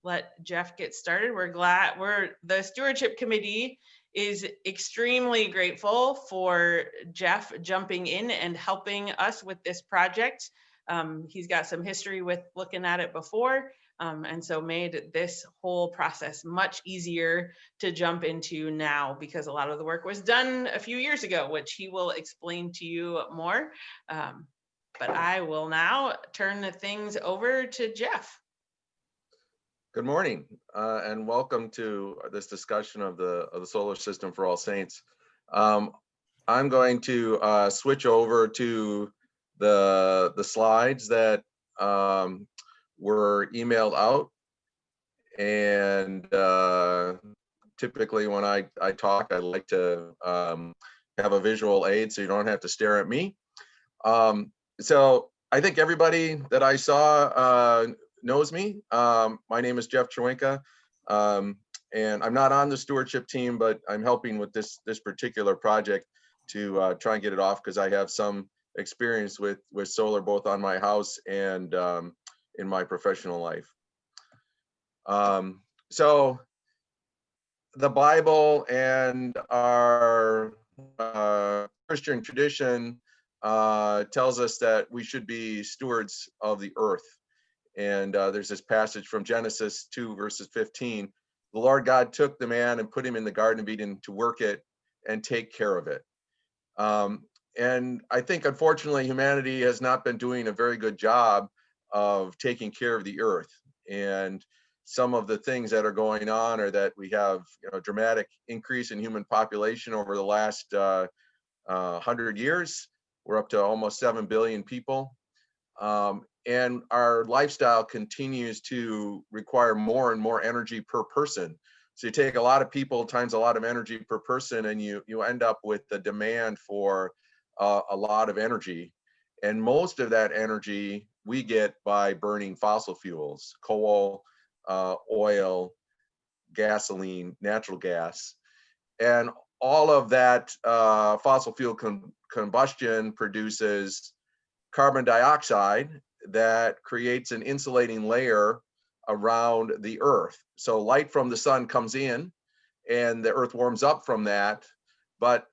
let Jeff get started. The stewardship committee is extremely grateful for Jeff jumping in and helping us with this project. He's got some history with looking at it before, and so made this whole process much easier to jump into now, because a lot of the work was done a few years ago, which he will explain to you more. But I will now turn things over to Jeff. Good morning, and welcome to this discussion of the solar system for All Saints. I'm going to switch over to the slides that were emailed out, and typically when I talk, I like to have a visual aid so you don't have to stare at me. So I think everybody that I saw knows me. My name is Jeff Chewinka, and I'm not on the stewardship team, but I'm helping with this particular project to try and get it off, because I have some experience with solar, both on my house and in my professional life. So the Bible and our Christian tradition tells us that we should be stewards of the earth. And there's this passage from Genesis 2, verses 15. The Lord God took the man and put him in the Garden of Eden to work it and take care of it. And I think, unfortunately, humanity has not been doing a very good job of taking care of the earth. And some of the things that are going on are that we have, a dramatic increase in human population over the last 100 years. We're up to almost 7 billion people. And our lifestyle continues to require more and more energy per person. So you take a lot of people times a lot of energy per person, and you end up with the demand for a lot of energy. And most of that energy we get by burning fossil fuels, coal, oil, gasoline, natural gas. And all of that fossil fuel combustion produces carbon dioxide that creates an insulating layer around the earth. So light from the sun comes in and the earth warms up from that, but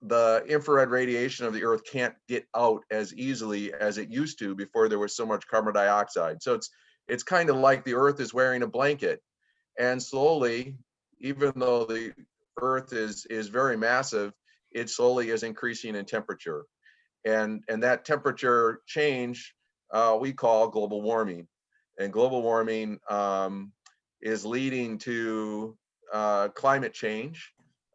the infrared radiation of the earth can't get out as easily as it used to before there was so much carbon dioxide. So it's kind of like the earth is wearing a blanket, and slowly, even though the earth is very massive, it slowly is increasing in temperature. And that temperature change we call global warming. And global warming is leading to climate change.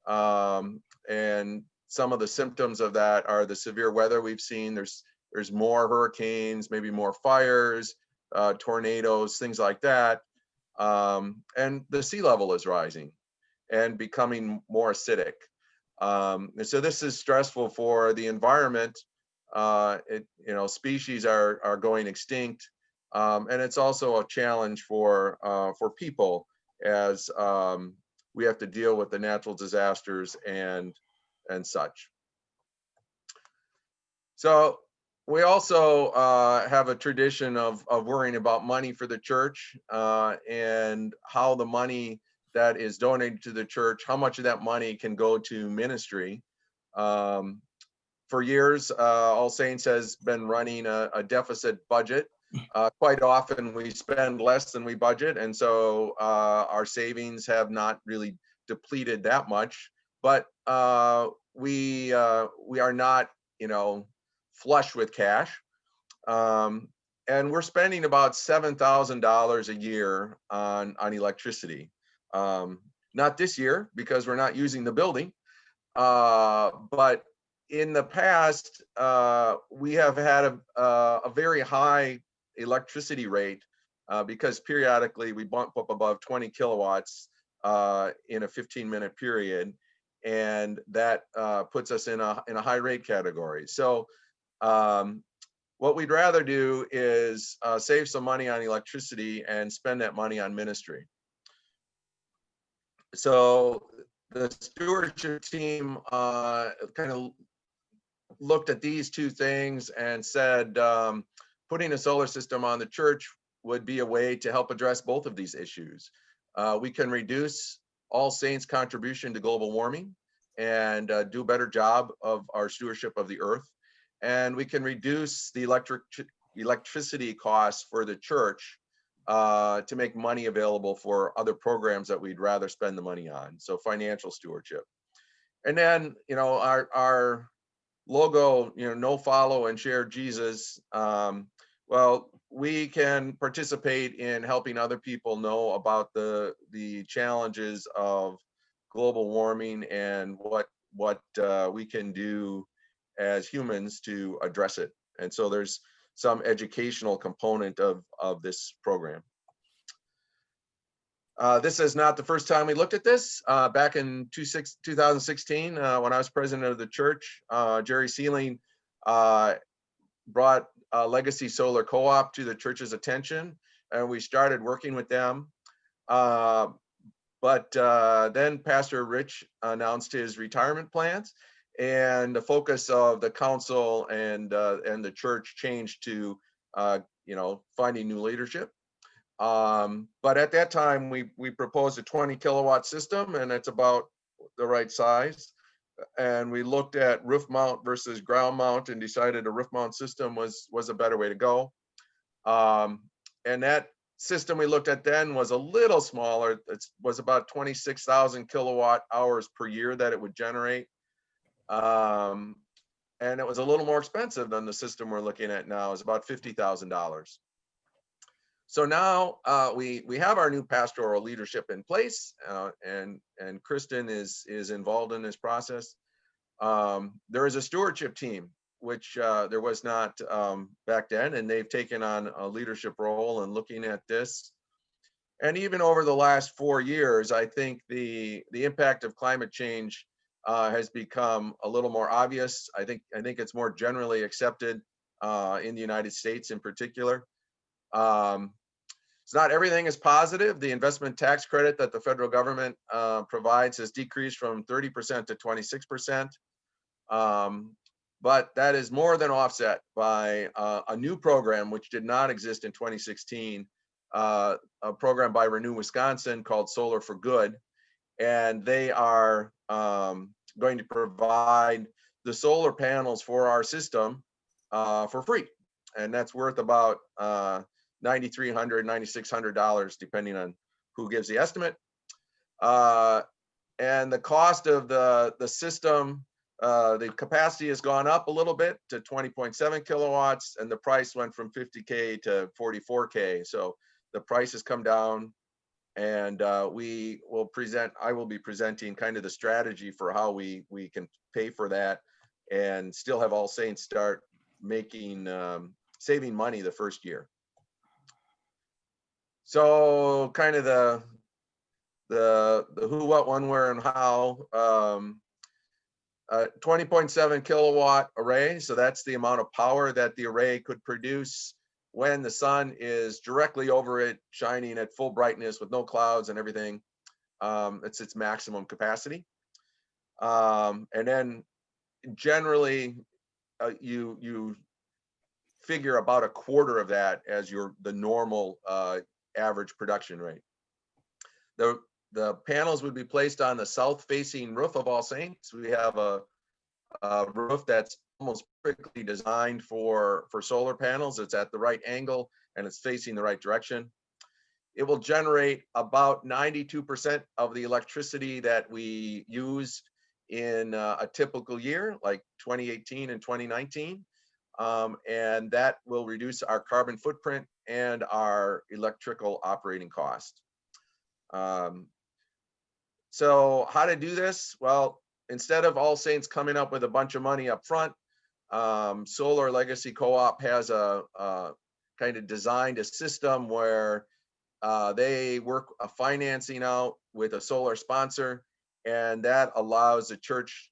And some of the symptoms of that are the severe weather we've seen. There's more hurricanes, maybe more fires, tornadoes, things like that. And the sea level is rising and becoming more acidic. And so this is stressful for the environment. Species are going extinct, and it's also a challenge for people as we have to deal with the natural disasters and such. So we also have a tradition of worrying about money for the church, and how the money that is donated to the church, how much of that money can go to ministry. For years, All Saints has been running a deficit budget. Quite often we spend less than we budget, and so our savings have not really depleted that much. But we are not, flush with cash, and we're spending about $7,000 a year on electricity. Not this year because we're not using the building, but in the past, we have had a very high electricity rate because periodically we bump up above 20 kilowatts in a 15-minute period, and that puts us in a high rate category. So what we'd rather do is save some money on electricity and spend that money on ministry. So the stewardship team kind of looked at these two things and said, putting a solar system on the church would be a way to help address both of these issues. We can reduce All Saints' contribution to global warming and do a better job of our stewardship of the earth. And we can reduce the electricity costs for the church to make money available for other programs that we'd rather spend the money on. So financial stewardship. And then, our logo, know, follow, and share Jesus. Well, we can participate in helping other people know about the challenges of global warming and what we can do as humans to address it. And so there's some educational component of this program. This is not the first time we looked at this. Back in 2016, when I was president of the church, Jerry Sealing brought Legacy Solar Co-op to the church's attention, and we started working with them. But then Pastor Rich announced his retirement plans, and the focus of the council and the church changed to finding new leadership. But at that time, we proposed a 20 kilowatt system, and it's about the right size. And we looked at roof mount versus ground mount and decided a roof mount system was a better way to go. And that system we looked at then was a little smaller. It was about 26,000 kilowatt hours per year that it would generate. And it was a little more expensive than the system we're looking at now. It's about $50,000. So now we have our new pastoral leadership in place, and Kristen is involved in this process. There is a stewardship team, which there was not back then, and they've taken on a leadership role in looking at this. And even over the last 4 years, I think the impact of climate change has become a little more obvious. I think it's more generally accepted in the United States in particular. It's not everything is positive. The investment tax credit that the federal government provides has decreased from 30% to 26%. But that is more than offset by a new program which did not exist in 2016, a program by Renew Wisconsin called Solar for Good. And they are going to provide the solar panels for our system for free. And that's worth about $9,300, $9,600, depending on who gives the estimate. And the cost of the system, the capacity has gone up a little bit to 20.7 kilowatts, and the price went from 50K to 44K. So the price has come down, and I will be presenting kind of the strategy for how we can pay for that and still have All Saints start making, saving money the first year. So kind of the who, what, when, where, and how. 20.7 kilowatt array. So that's the amount of power that the array could produce when the sun is directly over it, shining at full brightness with no clouds and everything. It's its maximum capacity. And then generally you figure about a quarter of that as the normal average production rate. The panels would be placed on the south-facing roof of All Saints. We have a roof that's almost perfectly designed for solar panels. It's at the right angle and it's facing the right direction. It will generate about 92% of the electricity that we use in a typical year, like 2018 and 2019. And that will reduce our carbon footprint and our electrical operating cost. So how to do this? Well, instead of All Saints coming up with a bunch of money up front, Solar Legacy Co-op has a kind of designed a system where they work a financing out with a solar sponsor, and that allows the church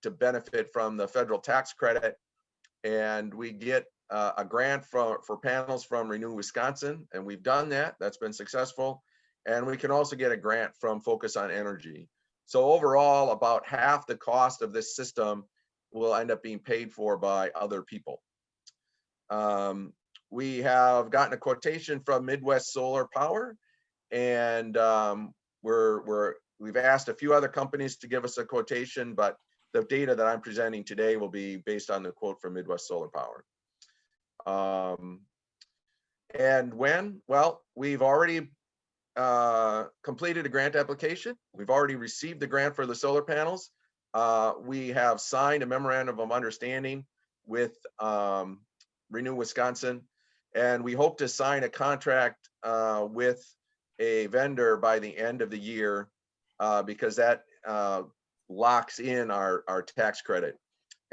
to benefit from the federal tax credit. And we get a grant for panels from Renew Wisconsin, and we've done that. That's been successful. And we can also get a grant from Focus on Energy. So overall, about half the cost of this system will end up being paid for by other people. we have gotten a quotation from Midwest Solar Power, and we've asked a few other companies to give us a quotation, but the data that I'm presenting today will be based on the quote from Midwest Solar Power. And when? Well, we've already completed a grant application. We've already received the grant for the solar panels. We have signed a memorandum of understanding with Renew Wisconsin, and we hope to sign a contract with a vendor by the end of the year, because that locks in our tax credit.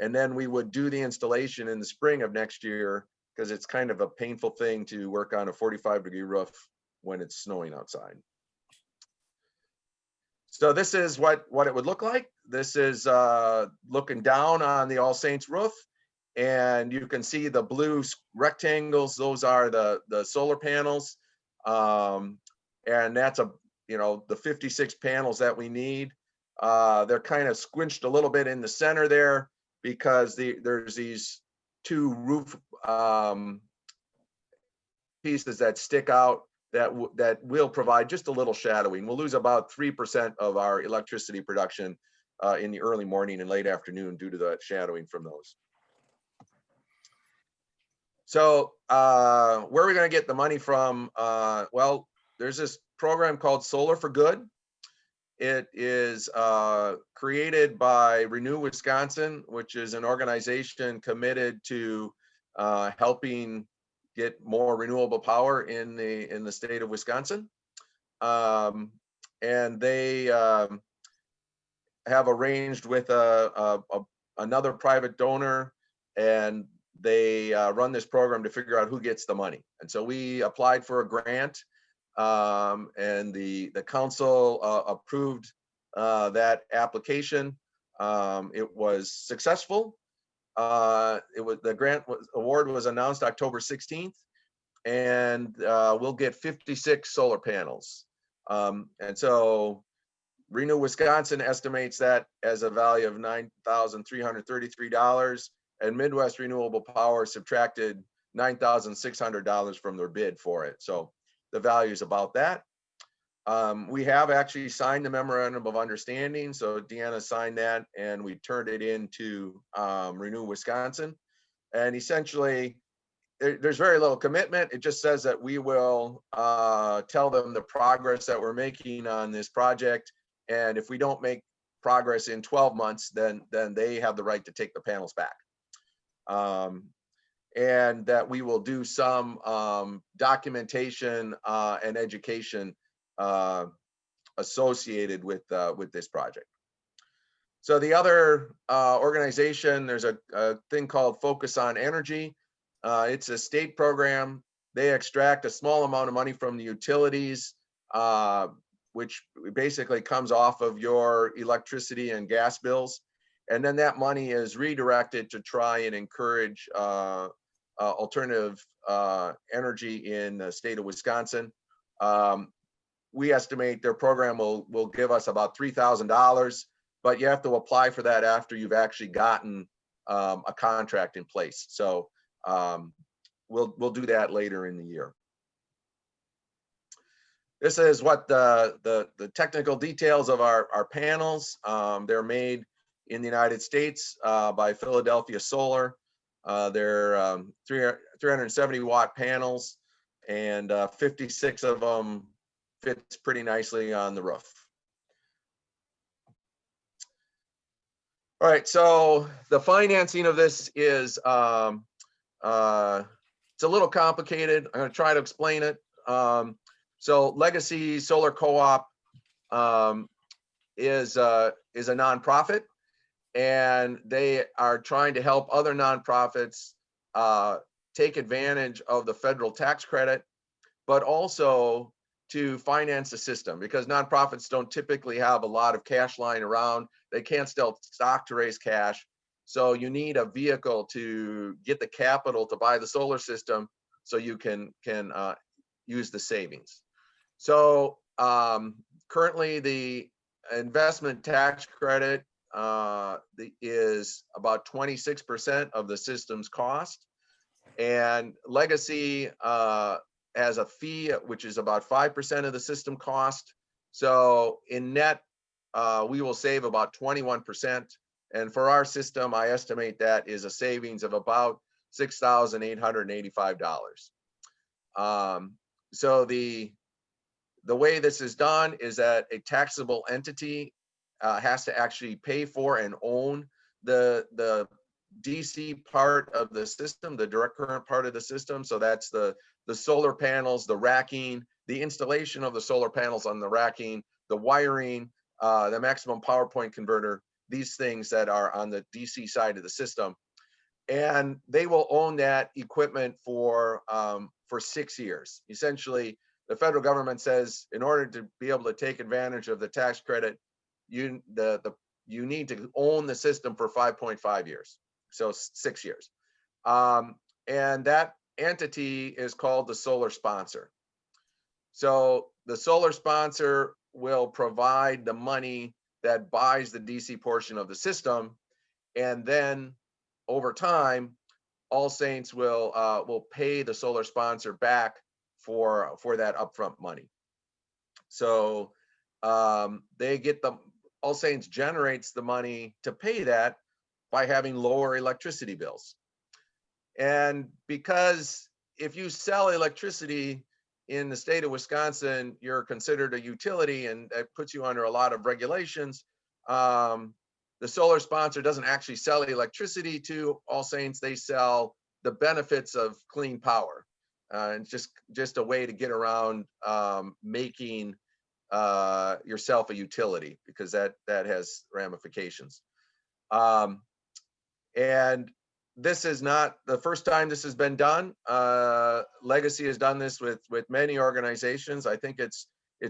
And then we would do the installation in the spring of next year, because it's kind of a painful thing to work on a 45-degree roof when it's snowing outside. So this is what it would look like. This is looking down on the All Saints roof, and you can see the blue rectangles. Those are the solar panels, and that's the 56 panels that we need. They're kind of squinched a little bit in the center there because there's these two roof pieces that stick out that will provide just a little shadowing. We'll lose about 3% of our electricity production in the early morning and late afternoon due to the shadowing from those. So where are we going to get the money from? Well, there's this program called Solar for Good. It is created by Renew Wisconsin, which is an organization committed to helping get more renewable power in the state of Wisconsin. And they have arranged with another private donor, and they run this program to figure out who gets the money. And so we applied for a grant, and the council approved that application. It was successful. The grant award was announced October 16th, and we'll get 56 solar panels. And so Renew Wisconsin estimates that as a value of $9,333, and Midwest Renewable Power subtracted $9,600 from their bid for it. So the value is about that. We have actually signed the memorandum of understanding. So Deanna signed that, and we turned it into Renew Wisconsin. And essentially, there's very little commitment. It just says that we will tell them the progress that we're making on this project. And if we don't make progress in 12 months, then they have the right to take the panels back. And that we will do some documentation and education associated with this project. So the other organization, there's a thing called Focus on Energy. It's a state program. They extract a small amount of money from the utilities, which basically comes off of your electricity and gas bills. And then that money is redirected to try and encourage alternative energy in the state of Wisconsin. We estimate their program will give us about $3,000, but you have to apply for that after you've actually gotten a contract in place. So we'll do that later in the year. This is what the technical details of our panels. They're made in the United States by Philadelphia Solar. They're 370 watt panels, and 56 of them fits pretty nicely on the roof. All right, so the financing of this is it's a little complicated. I'm going to try to explain it. So Legacy Solar Co-op is a nonprofit, and they are trying to help other nonprofits take advantage of the federal tax credit, but also to finance the system, because nonprofits don't typically have a lot of cash lying around. They can't sell stock to raise cash. So you need a vehicle to get the capital to buy the solar system so you can use the savings. So currently the investment tax credit is about 26% of the system's cost. And Legacy has a fee, which is about 5% of the system cost. So in net, we will save about 21%. And for our system, I estimate that is a savings of about $6,885. So the way this is done is that a taxable entity has to actually pay for and own the DC part of the system, the direct current part of the system. So that's the solar panels, the racking, the installation of the solar panels on the racking, the wiring, the maximum power point converter, these things that are on the DC side of the system. And they will own that equipment for 6 years. Essentially, the federal government says in order to be able to take advantage of the tax credit, you need to own the system for 5.5 years, so 6 years. And that entity is called the solar sponsor. So the solar sponsor will provide the money that buys the DC portion of the system, and then over time, All Saints will pay the solar sponsor back for that upfront money. So they get All Saints generates the money to pay that by having lower electricity bills. And because if you sell electricity in the state of Wisconsin, you're considered a utility, and that puts you under a lot of regulations. The solar sponsor doesn't actually sell electricity to All Saints. They sell the benefits of clean power. And just a way to get around making yourself a utility, because that has ramifications. And this is not the first time this has been done. Legacy has done this with many organizations. I think it's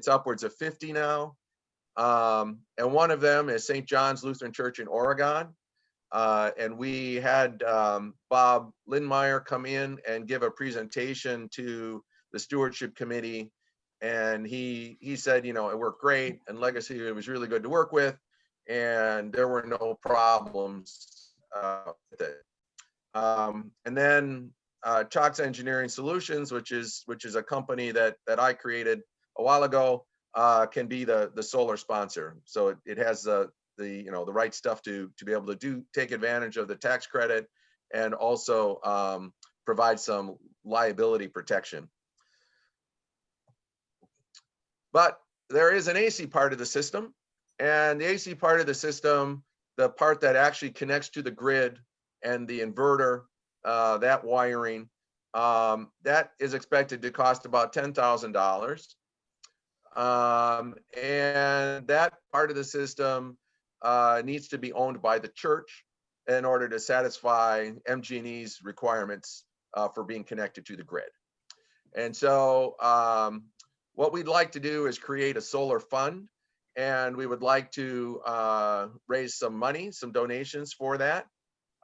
upwards of 50 now. And one of them is St. John's Lutheran Church in Oregon. And we had Bob Lindmeyer come in and give a presentation to the stewardship committee. And he said, it worked great, and Legacy, it was really good to work with, and there were no problems with it. And then Chalks Engineering Solutions, which is a company that I created a while ago, can be the solar sponsor. So it has the right stuff to be able to take advantage of the tax credit, and also provide some liability protection. But there is an AC part of the system, and the AC part of the system, the part that actually connects to the grid and the inverter, that wiring, that is expected to cost about $10,000. And that part of the system needs to be owned by the church in order to satisfy MG&E's requirements for being connected to the grid. And so what we'd like to do is create a solar fund, and we would like to raise some money, some donations for that.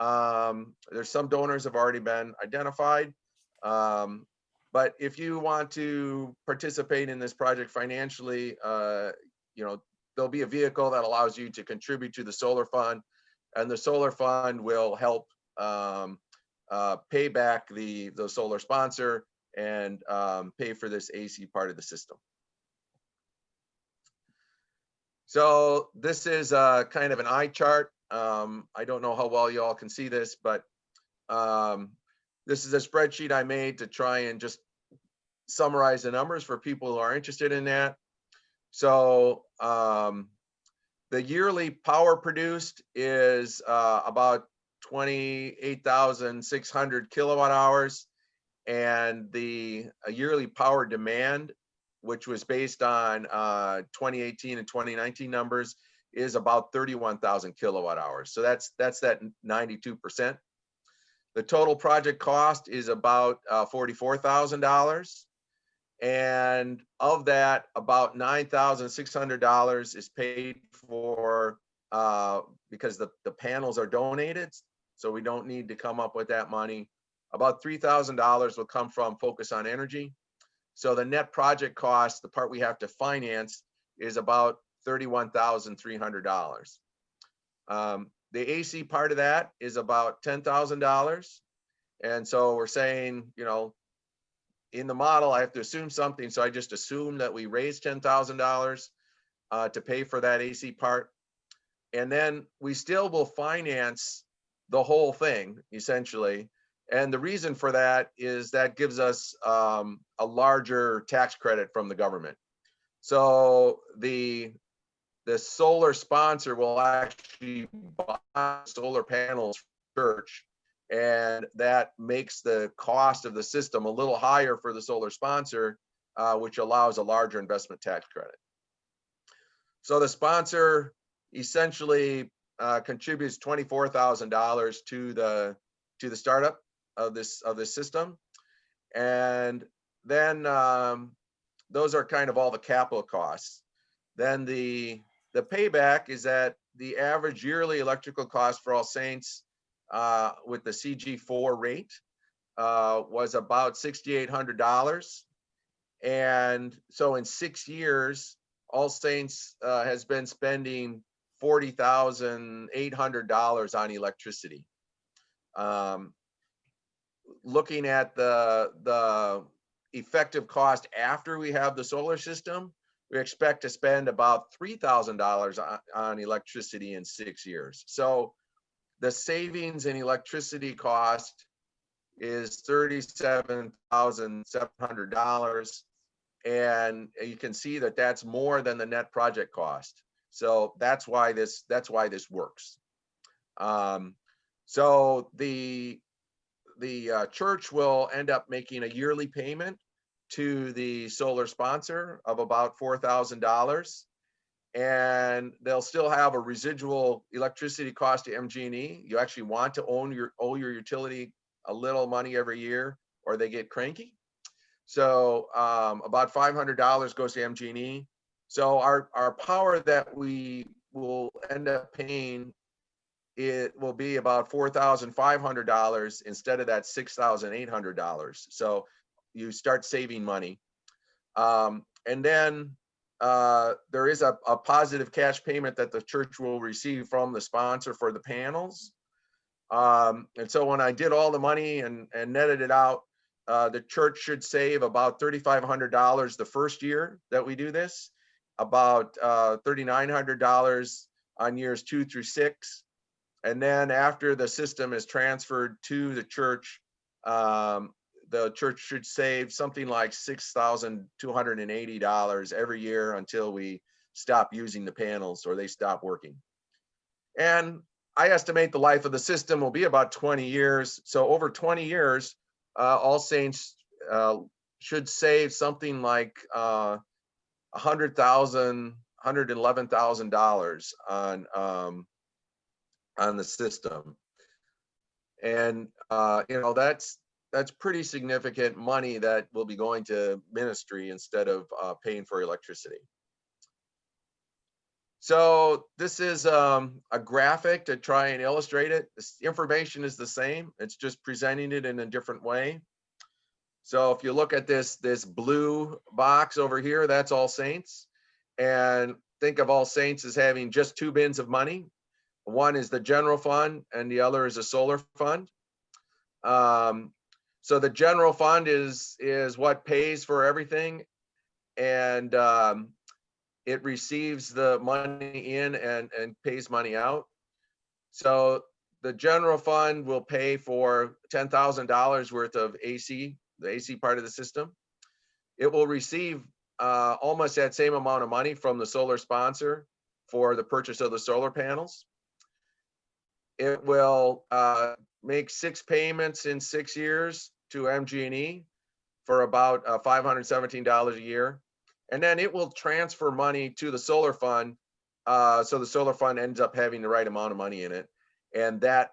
There's some donors have already been identified. But if you want to participate in this project financially, there'll be a vehicle that allows you to contribute to the solar fund, and the solar fund will help pay back the solar sponsor and pay for this AC part of the system. So this is kind of an eye chart. I don't know how well you all can see this, but this is a spreadsheet I made to try and just summarize the numbers for people who are interested in that. So the yearly power produced is about 28,600 kilowatt hours. And the yearly power demand, which was based on 2018 and 2019 numbers, is about 31,000 kilowatt hours. So that's that 92%. The total project cost is about $44,000. And of that, about $9,600 is paid for because the panels are donated. So we don't need to come up with that money. About $3,000 will come from Focus on Energy. So the net project cost, the part we have to finance, is about $31,300. The AC part of that is about $10,000. And so we're saying, in the model, I have to assume something. So I just assume that we raise $10,000 to pay for that AC part. And then we still will finance the whole thing, essentially. And the reason for that is that gives us a larger tax credit from the government. So the solar sponsor will actually buy solar panels from the church, and that makes the cost of the system a little higher for the solar sponsor, which allows a larger investment tax credit. So the sponsor essentially contributes $24,000 to the startup of this system, and then those are kind of all the capital costs. Then the payback is that the average yearly electrical cost for All Saints with the CG4 rate was about $6,800. And so in 6 years, All Saints has been spending $40,800 on electricity. Looking at the effective cost after we have the solar system, we expect to spend about $3,000 on electricity in 6 years. So the savings in electricity cost is $37,700. And you can see that that's more than the net project cost. So that's why this works. So the church will end up making a yearly payment to the solar sponsor of about $4,000, and they'll still have a residual electricity cost to MG&E. You actually want to owe your utility a little money every year, or they get cranky. So about $500 goes to MG&E. So our power that we will end up paying, it will be about $4,500 instead of that $6,800. So you start saving money. And then there is a positive cash payment that the church will receive from the sponsor for the panels. And so when I did all the money and netted it out, the church should save about $3,500 the first year that we do this, about $3,900 on years 2 through 6. And then after the system is transferred to the church should save something like $6,280 every year until we stop using the panels or they stop working. And I estimate the life of the system will be about 20 years. So over 20 years, All Saints should save something like $100,000, $111,000 on the system. And that's pretty significant money that will be going to ministry instead of paying for electricity. So this is a graphic to try and illustrate it. This information is the same. It's just presenting it in a different way. So if you look at this blue box over here, that's All Saints. And think of All Saints as having just 2 bins of money. One is the general fund and the other is a solar fund. So the general fund is what pays for everything, and it receives the money in and pays money out. So the general fund will pay for $10,000 worth of AC, the AC part of the system. It will receive almost that same amount of money from the solar sponsor for the purchase of the solar panels. It will make 6 payments in 6 years to MG&E for about $517 a year. And then it will transfer money to the solar fund. So the solar fund ends up having the right amount of money in it. And that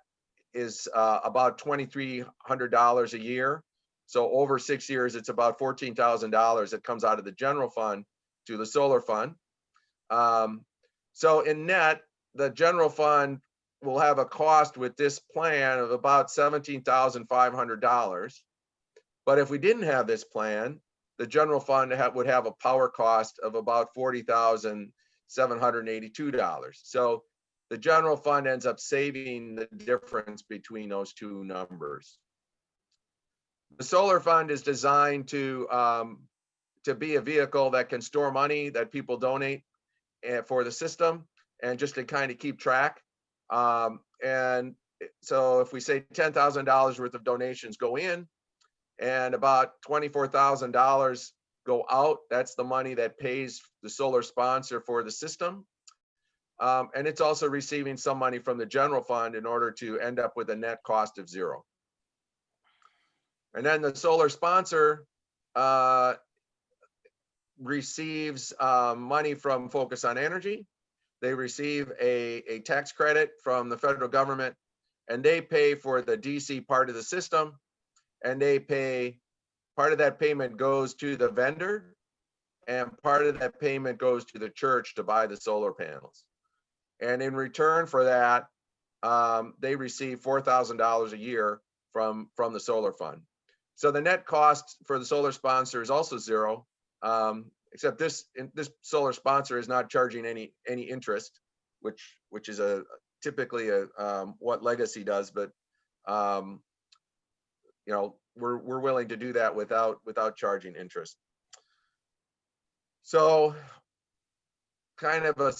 is about $2,300 a year. So over 6 years, it's about $14,000 that comes out of the general fund to the solar fund. So in net, the general fund will have a cost with this plan of about $17,500. But if we didn't have this plan, the general fund would have a power cost of about $40,782. So the general fund ends up saving the difference between those two numbers. The solar fund is designed to be a vehicle that can store money that people donate for the system, and just to kind of keep track. And so if we say $10,000 worth of donations go in and about $24,000 go out, that's the money that pays the solar sponsor for the system. And it's also receiving some money from the general fund in order to end up with a net cost of zero. And then the solar sponsor receives money from Focus on Energy. They receive a tax credit from the federal government, and they pay for the DC part of the system, and they pay, part of that payment goes to the vendor, and part of that payment goes to the church to buy the solar panels. And in return for that, they receive $4,000 a year from the solar fund. So the net cost for the solar sponsor is also zero, except this solar sponsor is not charging any interest, which is typically what Legacy does. But you know, we're willing to do that without charging interest. So kind of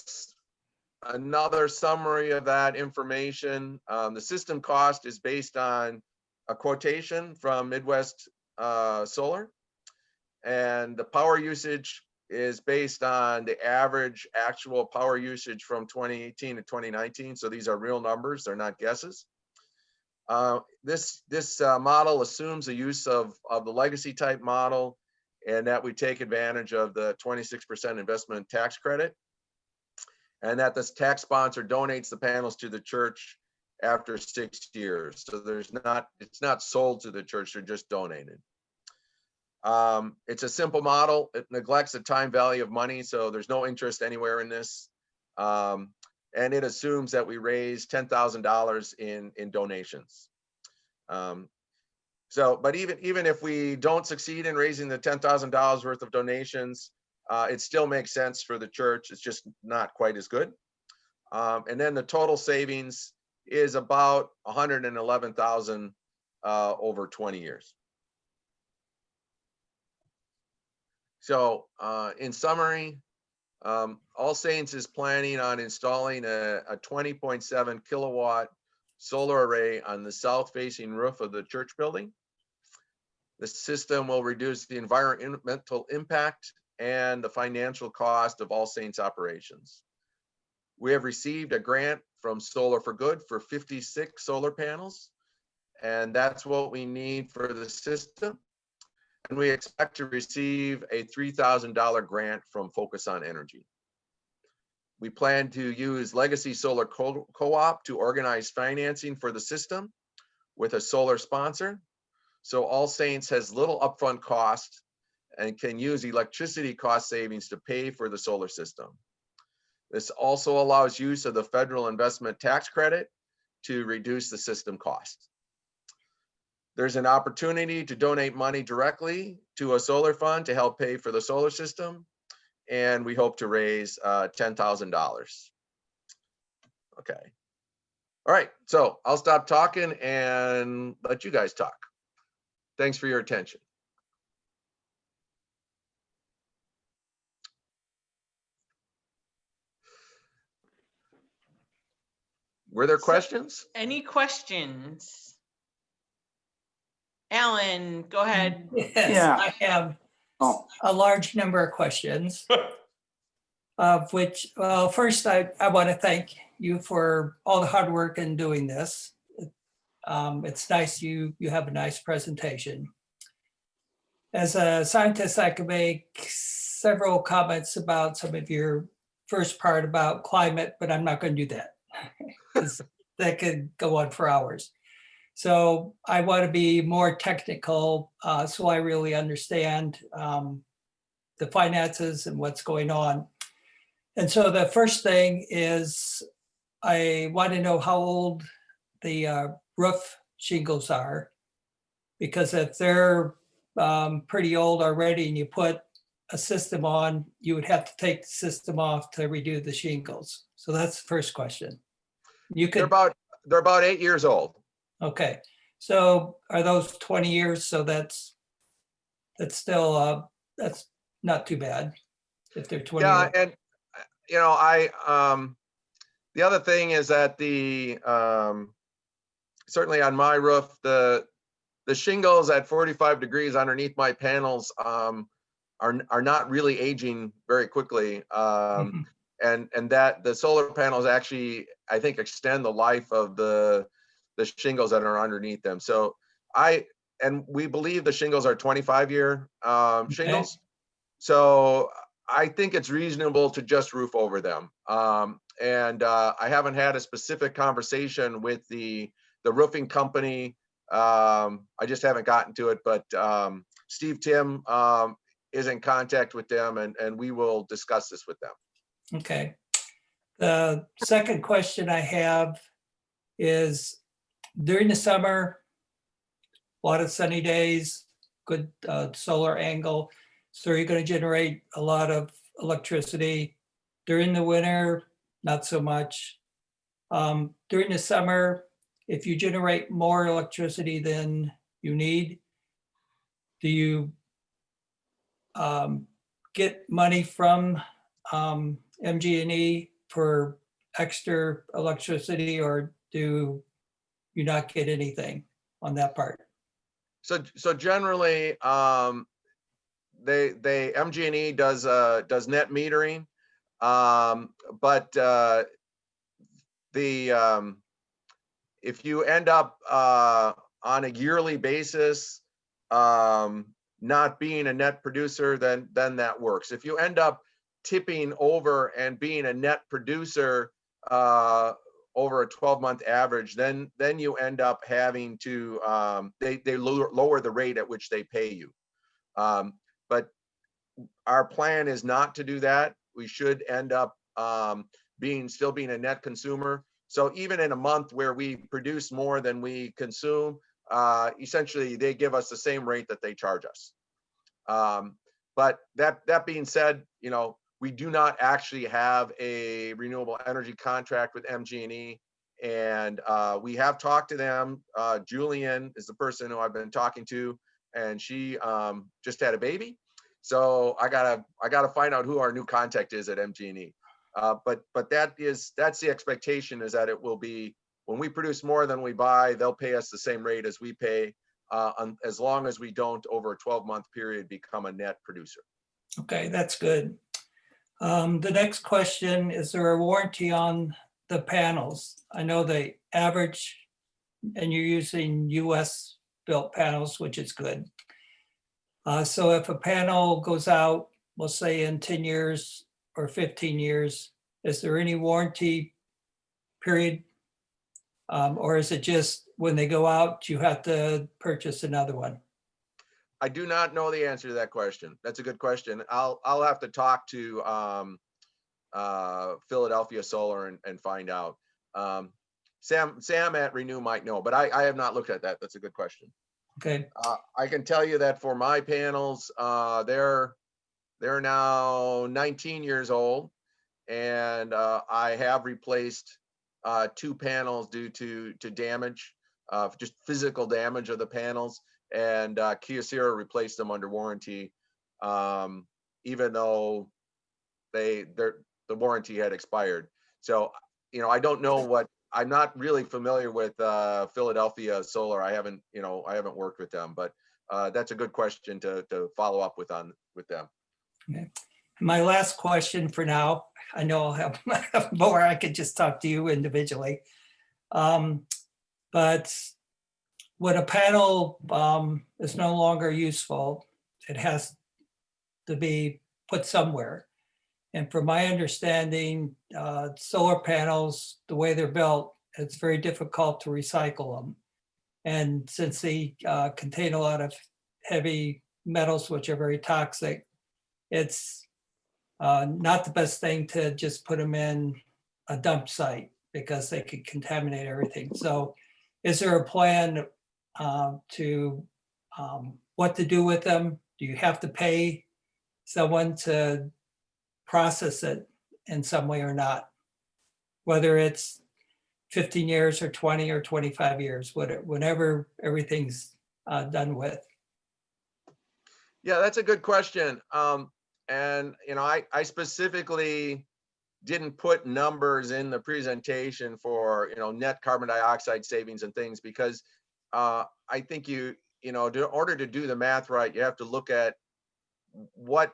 another summary of that information. The system cost is based on a quotation from Midwest Solar, and the power usage is based on the average actual power usage from 2018 to 2019. So these are real numbers, they're not guesses. This model assumes the use of the legacy type model, and that we take advantage of the 26% investment tax credit, and that this tax sponsor donates the panels to the church after 6 years. So it's not sold to the church, they're just donated. It's a simple model. It neglects the time value of money, so there's no interest anywhere in this. And it assumes that we raise $10,000 in donations. But even if we don't succeed in raising the $10,000 worth of donations, it still makes sense for the church. It's just not quite as good. And then the total savings is about $111,000 over 20 years. So in summary, All Saints is planning on installing a 20.7 kilowatt solar array on the south facing roof of the church building. The system will reduce the environmental impact and the financial cost of All Saints operations. We have received a grant from Solar for Good for 56 solar panels, and that's what we need for the system. And we expect to receive a $3,000 grant from Focus on Energy. We plan to use Legacy Solar Co-op to organize financing for the system with a solar sponsor. So All Saints has little upfront cost and can use electricity cost savings to pay for the solar system. This also allows use of the federal investment tax credit to reduce the system cost. There's an opportunity to donate money directly to a solar fund to help pay for the solar system, and we hope to raise $10,000. Okay. All right, so I'll stop talking and let you guys talk. Thanks for your attention. Were there questions? Any questions? Alan, go ahead. Yes, Yeah. I have Oh. a large number of questions. Of which, well, first I want to thank you for all the hard work in doing this. It's nice you have a nice presentation. As a scientist, I could make several comments about some of your first part about climate, but I'm not going to do that because that could go on for hours. So I want to be more technical, so I really understand the finances and what's going on. And so the first thing is I want to know how old the roof shingles are, because if they're pretty old already and you put a system on, you would have to take the system off to redo the shingles. So that's the first question. You could They're about 8 years old. Okay, So are those 20 years? So that's still, that's not too bad if they're 20 Yeah, years. and the other thing is that certainly on my roof, the shingles at 45 degrees underneath my panels are not really aging very quickly. Mhm. And that the solar panels actually, I think, extend the life of the shingles that are underneath them. So we believe the shingles are 25-year Okay. shingles. So I think it's reasonable to just roof over them. And I haven't had a specific conversation with the roofing company. I just haven't gotten to it, but Steve Tim is in contact with them, and we will discuss this with them. Okay. The second question I have is during the summer, a lot of sunny days, good solar angle. So you're going to generate a lot of electricity. During the winter, not so much. During the summer, if you generate more electricity than you need, do you get money from MG&E for extra electricity, or do you not get anything on that part? So generally, MG&E does net metering, but if you end up on a yearly basis not being a net producer, then that works. If you end up tipping over and being a net producer over a 12-month average, then you end up having to they lower the rate at which they pay you. But our plan is not to do that. We should end up still being a net consumer. So even in a month where we produce more than we consume, essentially they give us the same rate that they charge us. But that being said, we do not actually have a renewable energy contract with MG&E, and we have talked to them. Julian is the person who I've been talking to, and she just had a baby. So I gotta find out who our new contact is at MG&E. But that's the expectation, is that it will be, when we produce more than we buy, they'll pay us the same rate as we pay, as long as we don't, over a 12-month period, become a net producer. Okay, that's good. The next question, is there a warranty on the panels? I know the average, and you're using US built panels, which is good. So if a panel goes out, we'll say in 10 years or 15 years, is there any warranty period? Or is it just when they go out, you have to purchase another one? I do not know the answer to that question. That's a good question. I'll have to talk to Philadelphia Solar and find out. Sam at Renew might know, but I have not looked at that. That's a good question. Okay. I can tell you that for my panels, they're now 19 years old, and I have replaced 2 panels due to damage, just physical damage of the panels, and Kyocera replaced them under warranty, even though the warranty had expired. So I don't know I'm not really familiar with Philadelphia Solar. I haven't worked with them, but that's a good question to follow up with them. Okay. My last question for now, I know I'll have more, I could just talk to you individually. But when a panel is no longer useful, it has to be put somewhere. And from my understanding, solar panels, the way they're built, it's very difficult to recycle them. And since they contain a lot of heavy metals, which are very toxic, it's not the best thing to just put them in a dump site, because they could contaminate everything. So is there a plan to what to do with them? Do you have to pay someone to process it in some way or not? Whether it's 15 years or 20 or 25 years, whenever everything's done with? Yeah, that's a good question. And I specifically didn't put numbers in the presentation for net carbon dioxide savings and things because I think in order to do the math right, you have to look at what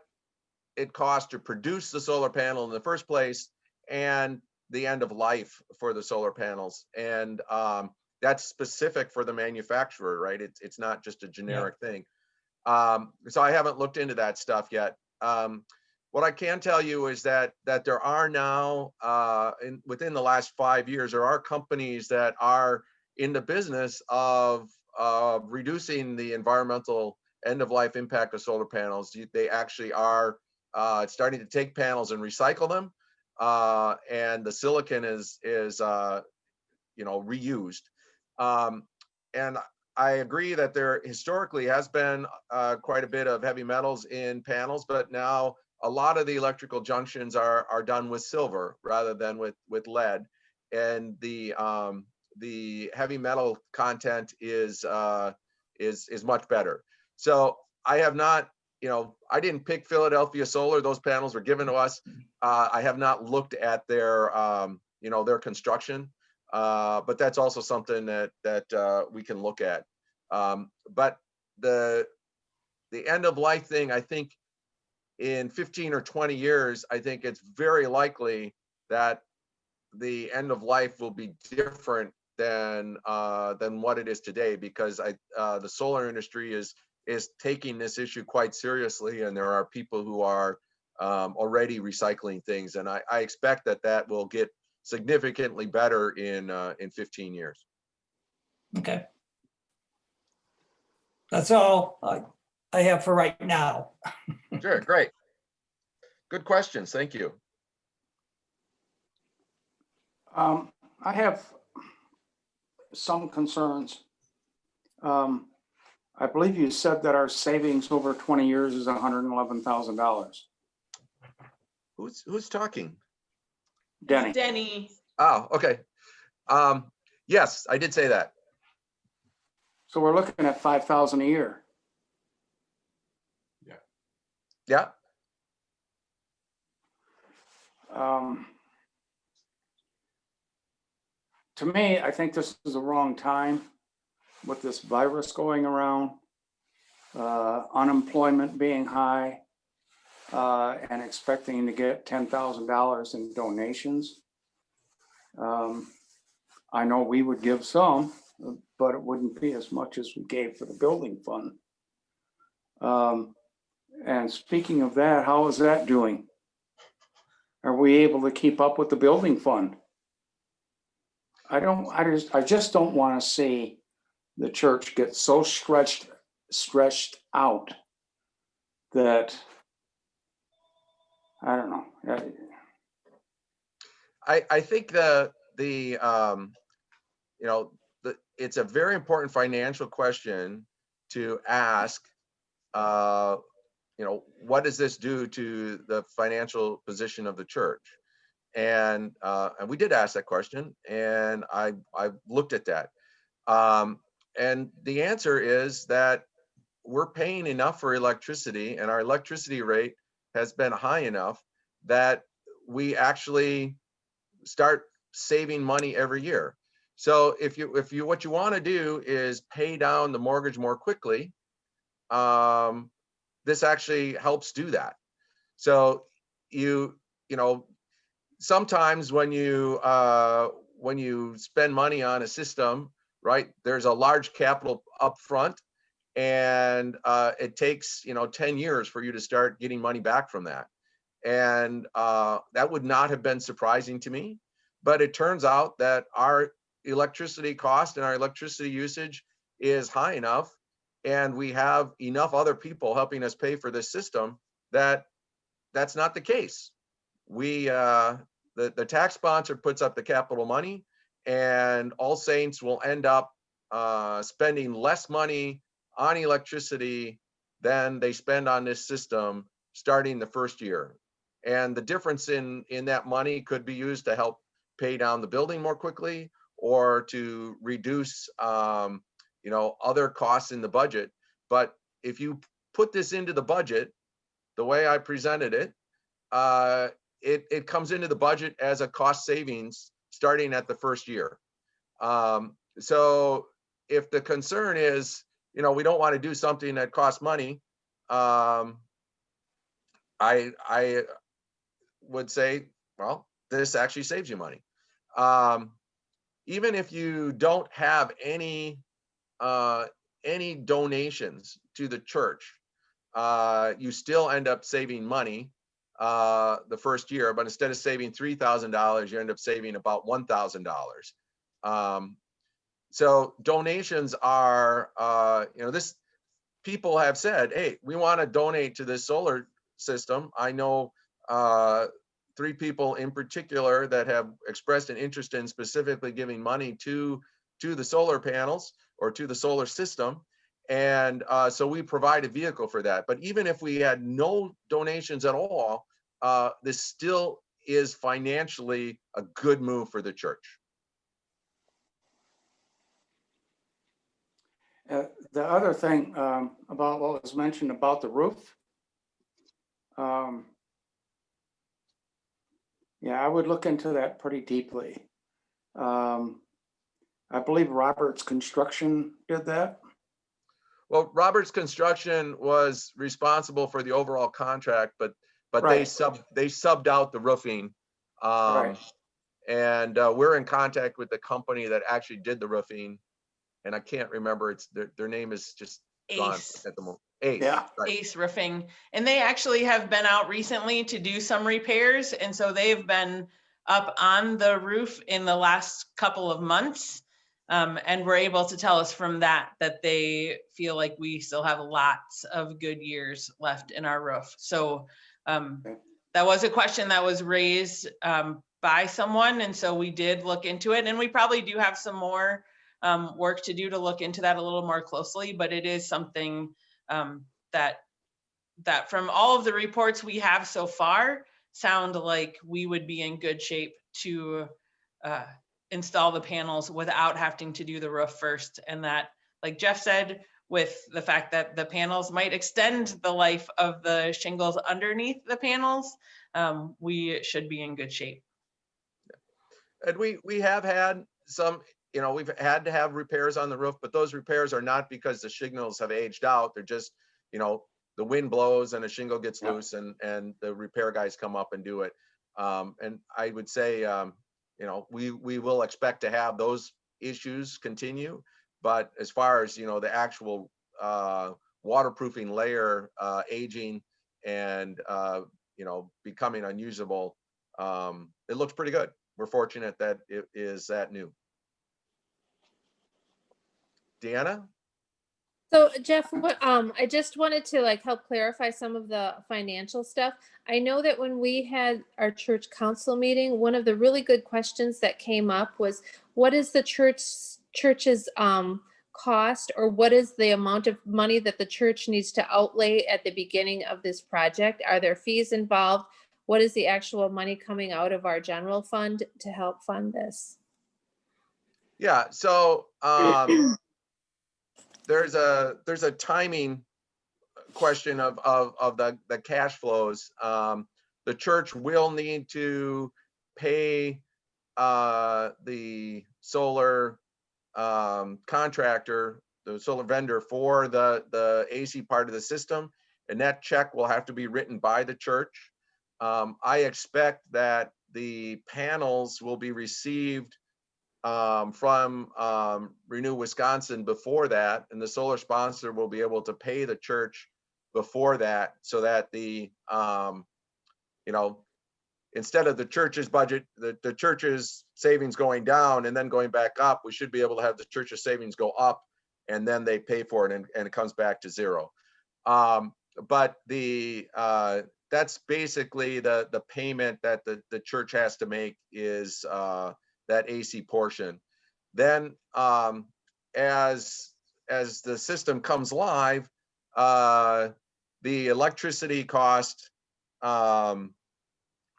it costs to produce the solar panel in the first place and the end of life for the solar panels. And that's specific for the manufacturer, right? It's not just a generic thing. So I haven't looked into that stuff yet. What I can tell you is that there are now, within the last 5 years, there are companies that are in the business of reducing the environmental end of life impact of solar panels. They actually are starting to take panels and recycle them, and the silicon is reused. And I agree that there historically has been quite a bit of heavy metals in panels, but now a lot of the electrical junctions are done with silver rather than with lead, and the heavy metal content is much better. So I have not, I didn't pick Philadelphia Solar; those panels were given to us. I have not looked at their their construction. But that's also something that we can look at. But the end of life thing, I think in 15 or 20 years, I think it's very likely that the end of life will be different than what it is today, because the solar industry is taking this issue quite seriously, and there are people who are already recycling things, and I expect that will get significantly better in 15 years. Okay. That's all I have for right now. Sure, great. Good questions, thank you. I have some concerns. I believe you said that our savings over 20 years is $111,000. Who's talking? Denny. Denny. Oh, okay. Yes, I did say that. So we're looking at $5,000 a year. Yeah. To me, I think this is the wrong time with this virus going around, unemployment being high, and expecting to get $10,000 in donations. I know we would give some, but it wouldn't be as much as we gave for the building fund. And speaking of that, how is that doing? Are we able to keep up with the building fund? I just don't want to see the church get so stretched out that, I don't know. I think it's a very important financial question to ask. What does this do to the financial position of the church? And we did ask that question, and I looked at that. And the answer is that we're paying enough for electricity, and our electricity rate has been high enough that we actually start saving money every year. So if what you want to do is pay down the mortgage more quickly, this actually helps do that. So sometimes when you spend money on a system, right, there's a large capital up front, and it takes 10 years for you to start getting money back from that. And that would not have been surprising to me, but it turns out that our electricity cost and our electricity usage is high enough, and we have enough other people helping us pay for this system that's not the case. The tax sponsor puts up the capital money, and All Saints will end up spending less money on electricity than they spend on this system starting the first year. And the difference in that money could be used to help pay down the building more quickly, or to reduce, other costs in the budget. But if you put this into the budget, the way I presented it, it comes into the budget as a cost savings starting at the first year. So if the concern is, we don't want to do something that costs money, I would say, well, this actually saves you money. Even if you don't have any donations to the church, you still end up saving money the first year, but instead of saving $3,000, you end up saving about $1,000. So donations are, this, people have said, hey, we want to donate to this solar system. I know 3 people in particular that have expressed an interest in specifically giving money to the solar panels or to the solar system. And so we provide a vehicle for that. But even if we had no donations at all, this still is financially a good move for the church. The other thing about what was mentioned about the roof, yeah, I would look into that pretty deeply. I believe Roberts Construction did that. Well, Roberts Construction was responsible for the overall contract, but Right. they subbed out the roofing. Right. And we're in contact with the company that actually did the roofing, and I can't remember, their name is just gone Ace. at the moment. Ace. Yeah. Right. Ace Roofing, and they actually have been out recently to do some repairs, and so they've been up on the roof in the last couple of months, and were able to tell us from that they feel like we still have lots of good years left in our roof. So that was a question that was raised by someone, and so we did look into it, and we probably do have some more work to do to look into that a little more closely, but it is something that from all of the reports we have so far sound like we would be in good shape to install the panels without having to do the roof first. And that, like Jeff said, with the fact that the panels might extend the life of the shingles underneath the panels, we should be in good shape. And we have had some, we've had to have repairs on the roof, but those repairs are not because the shingles have aged out. They're just, the wind blows and a shingle gets loose, and the repair guys come up and do it. And I would say, we will expect to have those issues continue. But as far as, the actual waterproofing layer aging and, becoming unusable, it looks pretty good. We're fortunate that it is that new. Deanna? So Jeff, I just wanted to help clarify some of the financial stuff. I know that when we had our church council meeting, one of the really good questions that came up was, what is the church's cost, or what is the amount of money that the church needs to outlay at the beginning of this project? Are there fees involved? What is the actual money coming out of our general fund to help fund this? Yeah, so there's a timing question of the cash flows. The church will need to pay the solar contractor, the solar vendor, for the AC part of the system, and that check will have to be written by the church. I expect that the panels will be received from Renew Wisconsin before that, and the solar sponsor will be able to pay the church before that, so that the instead of the church's budget, the church's savings going down and then going back up, we should be able to have the church's savings go up, and then they pay for it, and it comes back to zero. But that's basically the payment that the church has to make, is that AC portion. Then as the system comes live, the electricity cost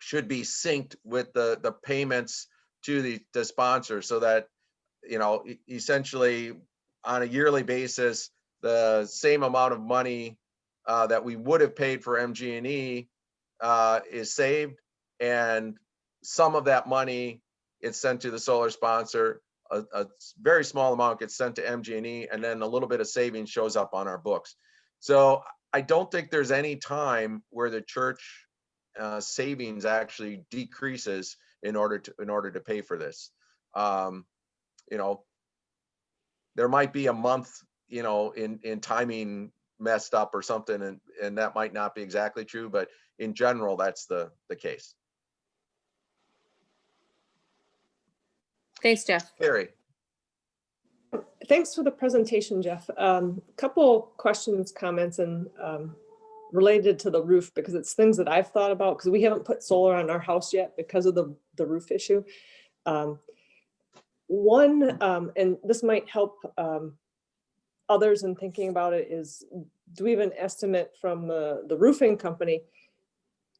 should be synced with the payments to the sponsor, so that essentially on a yearly basis, the same amount of money that we would have paid for MG&E is saved, and some of that money is sent to the solar sponsor. A very small amount gets sent to MG&E, and then a little bit of savings shows up on our books. So I don't think there's any time where the church savings actually decreases in order to pay for this. There might be a month, in timing messed up or something, and that might not be exactly true, but in general, that's the case. Thanks, Jeff. Carrie. Thanks for the presentation, Jeff. Couple questions, comments, and related to the roof, because it's things that I've thought about, because we haven't put solar on our house yet because of the roof issue. One, and this might help others in thinking about it, is do we have an estimate from the roofing company?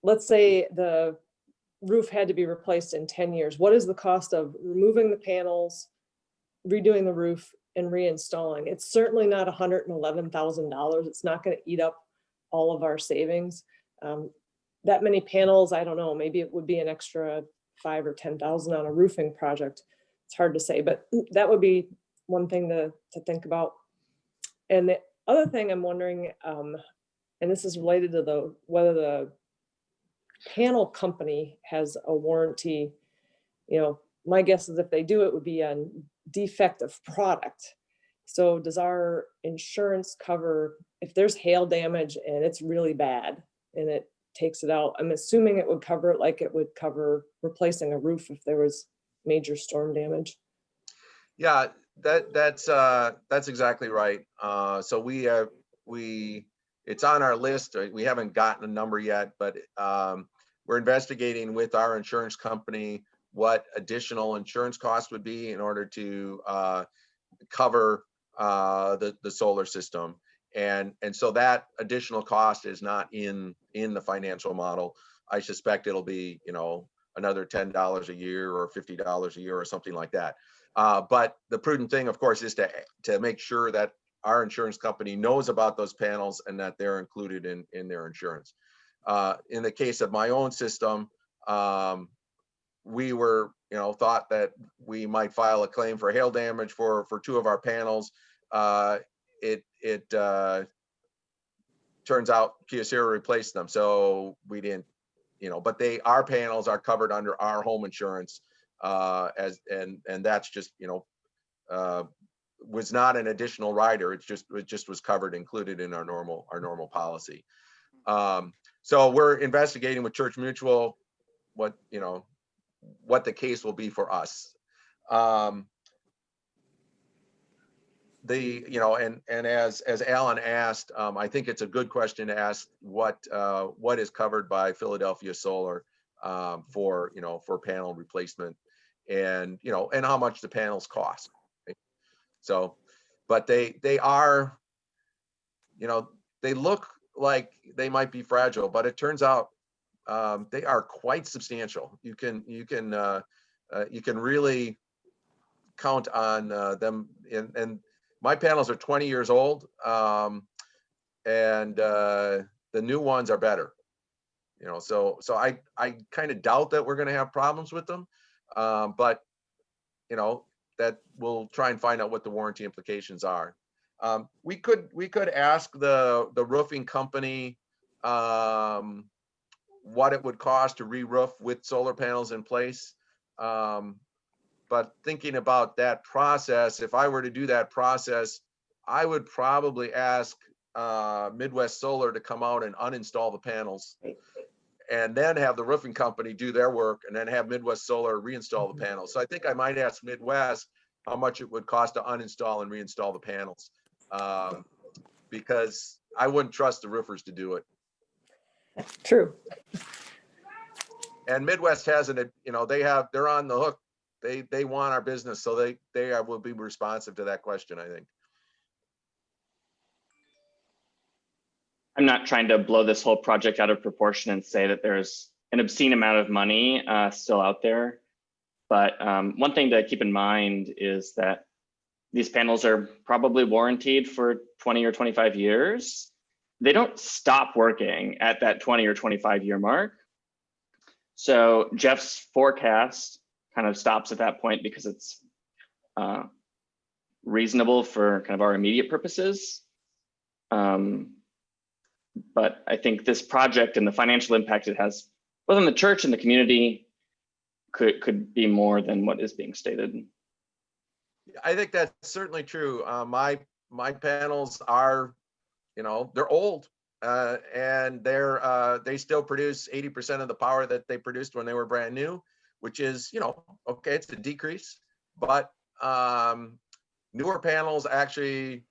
Let's say the roof had to be replaced in 10 years. What is the cost of removing the panels, redoing the roof, and reinstalling? It's certainly not $111,000. It's not going to eat up all of our savings. That many panels, I don't know, maybe it would be an extra $5,000 or $10,000 on a roofing project. It's hard to say, but that would be one thing to think about. And the other thing I'm wondering, and this is related to whether the panel company has a warranty. My guess is if they do, it would be on defective product. So does our insurance cover if there's hail damage and it's really bad and it takes it out? I'm assuming it would cover it like it would cover replacing a roof if there was major storm damage. Yeah, that's exactly right. So it's on our list. We haven't gotten a number yet, but we're investigating with our insurance company what additional insurance costs would be in order to cover the solar system. And so that additional cost is not in the financial model. I suspect it'll be, another $10 a year or $50 a year or something like that. But the prudent thing, of course, is to make sure that our insurance company knows about those panels and that they're included in their insurance. In the case of my own system, we were, thought that we might file a claim for hail damage for two of our panels. It turns out Kyocera replaced them, so we didn't, but our panels are covered under our home insurance, and that's just, was not an additional rider. It just was covered, included in our normal policy. So we're investigating with Church Mutual what the case will be for us. And as Alan asked, I think it's a good question to ask what is covered by Philadelphia Solar for panel replacement, and and how much the panels cost. Right? So, but they are, they look like they might be fragile, but it turns out they are quite substantial. You can really count on them. And my panels are 20 years old, and the new ones are better. So I kind of doubt that we're going to have problems with them, but that we'll try and find out what the warranty implications are. We could ask the roofing company what it would cost to re-roof with solar panels in place. But thinking about that process, if I were to do that process, I would probably ask Midwest Solar to come out and uninstall the panels, and then have the roofing company do their work, and then have Midwest Solar reinstall the panels. So I think I might ask Midwest how much it would cost to uninstall and reinstall the panels, because I wouldn't trust the roofers to do it. True. And Midwest hasn't, they're on the hook. They want our business, so they will be responsive to that question, I think. I'm not trying to blow this whole project out of proportion and say that there's an obscene amount of money still out there, But one thing to keep in mind is that these panels are probably warranted for 20 or 25 years. They don't stop working at that 20 or 25 year mark. So Jeff's forecast kind of stops at that point because it's reasonable for kind of our immediate purposes. But I think this project and the financial impact it has both on the church and the community could be more than what is being stated. I think that's certainly true. My panels are, they're old, and they still produce 80% of the power that they produced when they were brand new, which is, okay, it's a decrease, but newer panels actually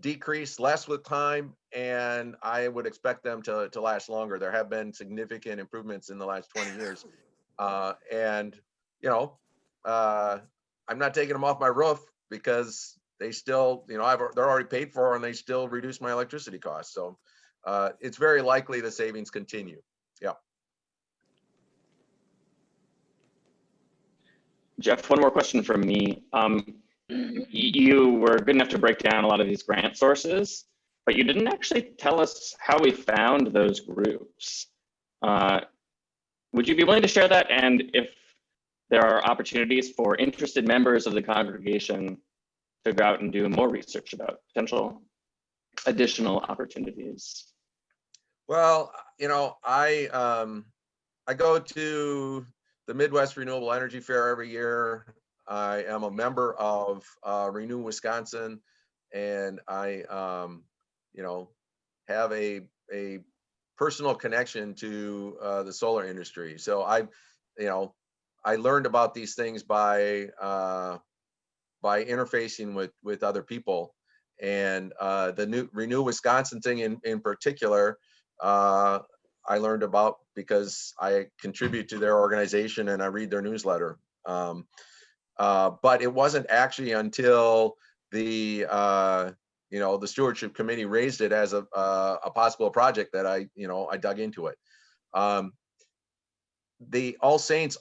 decrease less with time, and I would expect them to last longer. There have been significant improvements in the last 20 years. And, I'm not taking them off my roof because they still, they're already paid for and they still reduce my electricity costs. So it's very likely the savings continue. Yeah. Jeff, one more question from me. You were good enough to break down a lot of these grant sources, but you didn't actually tell us how we found those groups. Would you be willing to share that? And if there are opportunities for interested members of the congregation to go out and do more research about potential additional opportunities? Well, I go to the Midwest Renewable Energy Fair every year. I am a member of Renew Wisconsin, and I, have a personal connection to the solar industry. So I learned about these things by interfacing with other people, and the new Renew Wisconsin thing in particular, I learned about because I contribute to their organization and I read their newsletter. But it wasn't actually until the the stewardship committee raised it as a possible project that I dug into it. The All Saints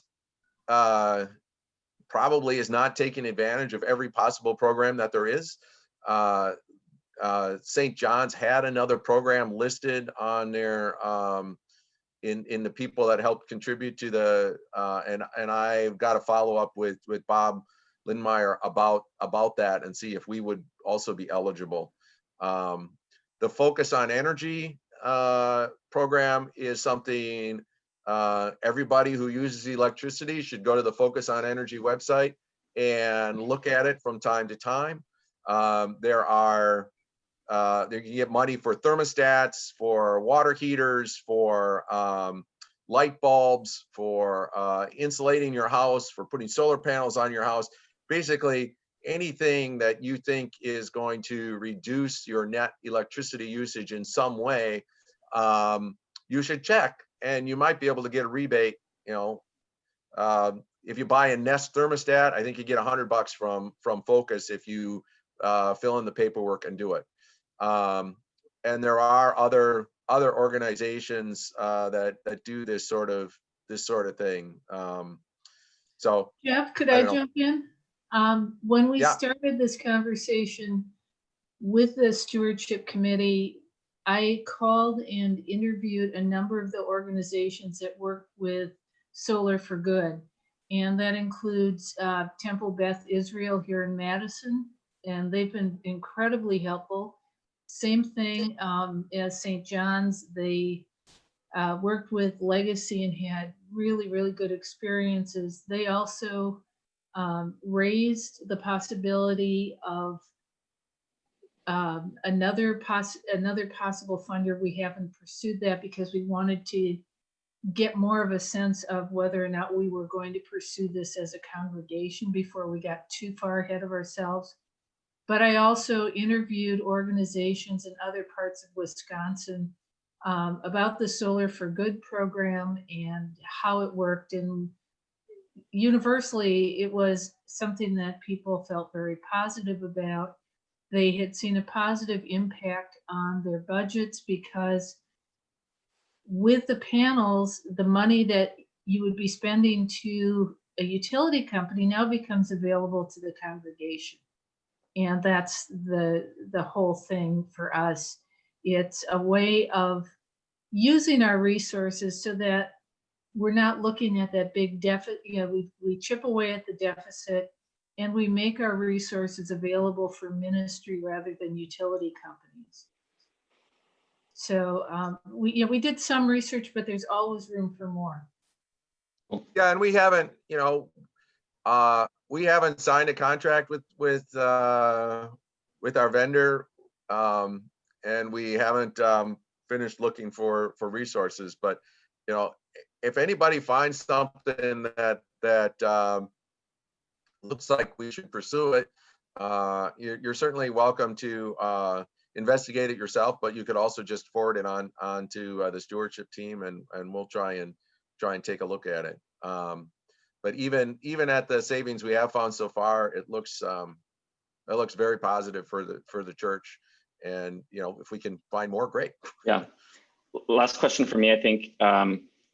probably is not taking advantage of every possible program that there is. St. John's had another program listed on their in the people that helped contribute to the and I've got to follow up with Bob Lindmeyer about that and see if we would also be eligible. The Focus on Energy program is something everybody who uses electricity should go to the Focus on Energy website and look at it from time to time. You can get money for thermostats, for water heaters, for light bulbs, for insulating your house, for putting solar panels on your house. Basically, anything that you think is going to reduce your net electricity usage in some way, you should check, and you might be able to get a rebate. If you buy a Nest thermostat, I think you get $100 from Focus if you fill in the paperwork and do it. And there are other organizations that do this sort of thing. So Jeff, could I jump in? When we Yeah. started this conversation with the stewardship committee, I called and interviewed a number of the organizations that work with Solar for Good. And that includes Temple Beth Israel here in Madison. And they've been incredibly helpful. Same thing as St. John's. They worked with Legacy and had really, really good experiences. They also raised the possibility of another possible funder. We haven't pursued that because we wanted to get more of a sense of whether or not we were going to pursue this as a congregation before we got too far ahead of ourselves. But I also interviewed organizations in other parts of Wisconsin about the Solar for Good program and how it worked. And universally, it was something that people felt very positive about. They had seen a positive impact on their budgets because with the panels, the money that you would be spending to a utility company now becomes available to the congregation. And that's the whole thing for us. It's a way of using our resources so that we're not looking at that big deficit. You know, we chip away at the deficit and we make our resources available for ministry rather than utility companies. So we did some research, but there's always room for more. Yeah, and we haven't, we haven't signed a contract with our vendor, and we haven't finished looking for resources. But if anybody finds something that looks like we should pursue it, you're certainly welcome to investigate it yourself. But you could also just forward it on to the stewardship team, and we'll try and take a look at it. But even at the savings we have found so far, it looks very positive for the church. And if we can find more, great. Yeah. Last question for me. I think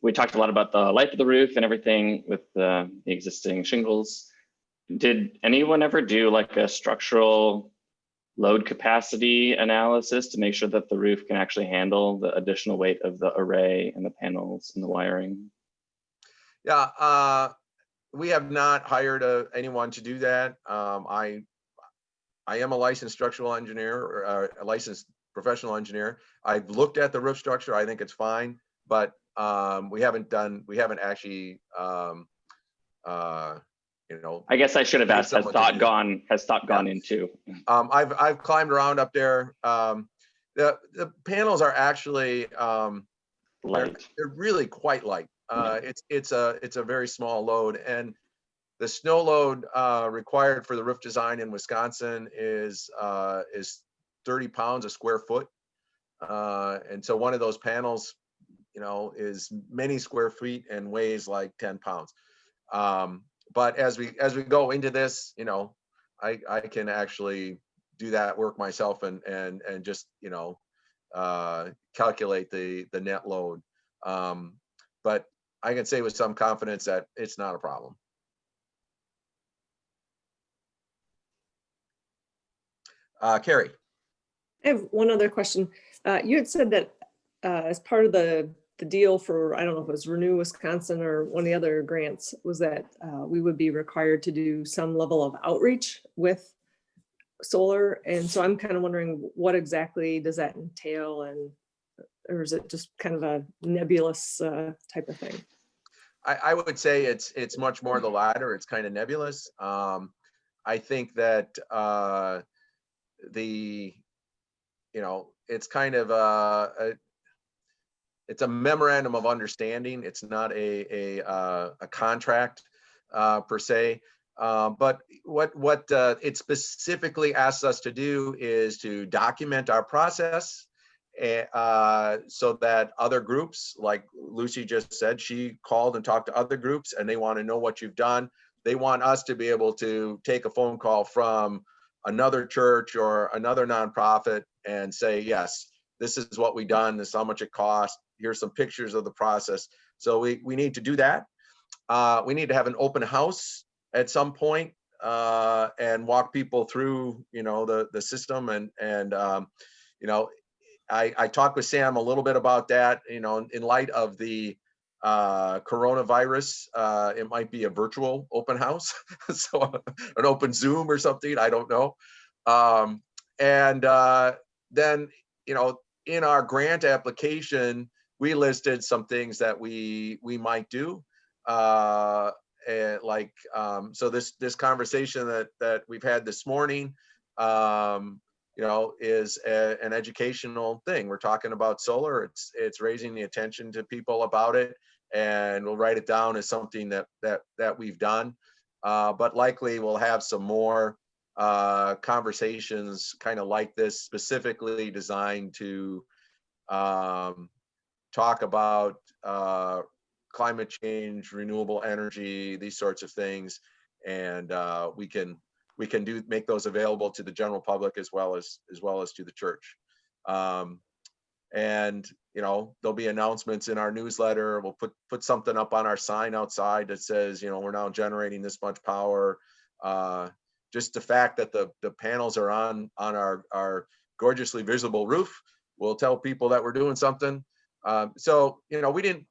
we talked a lot about the life of the roof and everything with the existing shingles. Did anyone ever do like a structural load capacity analysis to make sure that the roof can actually handle the additional weight of the array and the panels and the wiring? Yeah, we have not hired anyone to do that. I am a licensed structural engineer, or a licensed professional engineer. I've looked at the roof structure. I think it's fine, but we haven't actually, I guess I should have asked, has thought gone Yeah. into? I've climbed around up there. The panels are actually Light. they're really quite light. It's a very small load, and the snow load required for the roof design in Wisconsin is 30 pounds a square foot, and so one of those panels, is many square feet and weighs like 10 pounds. But as we go into this, I can actually do that work myself and just calculate the net load. But I can say with some confidence that it's not a problem. Carrie. I have one other question. You had said that as part of the deal for, I don't know if it was Renew Wisconsin or one of the other grants, was that we would be required to do some level of outreach with solar. And so I'm kind of wondering, what exactly does that entail? Or is it just kind of a nebulous type of thing? I would say it's much more the latter. It's kind of nebulous. I think that it's kind of it's a memorandum of understanding. It's not a contract per se. But what it specifically asks us to do is to document our process, so that other groups, like Lucy just said, she called and talked to other groups and they want to know what you've done. They want us to be able to take a phone call from another church or another nonprofit and say, yes, this is what we've done. This is how much it cost. Here's some pictures of the process. So we need to do that. We need to have an open house at some point and walk people through, the system. And I talked with Sam a little bit about that, in light of the coronavirus. It might be a virtual open house, so an open Zoom or something, I don't know. Then, in our grant application, we listed some things that we might do. So this conversation that we've had this morning, is an educational thing. We're talking about solar. It's raising the attention to people about it, and we'll write it down as something that we've done. But likely we'll have some more conversations kind of like this, specifically designed to talk about climate change, renewable energy, these sorts of things, and we can make those available to the general public as well as to the church. And, you know, there'll be announcements in our newsletter. We'll put something up on our sign outside that says, you know, we're now generating this much power. Just the fact that the panels are on our gorgeously visible roof will tell people that we're doing something. So, you know, we didn't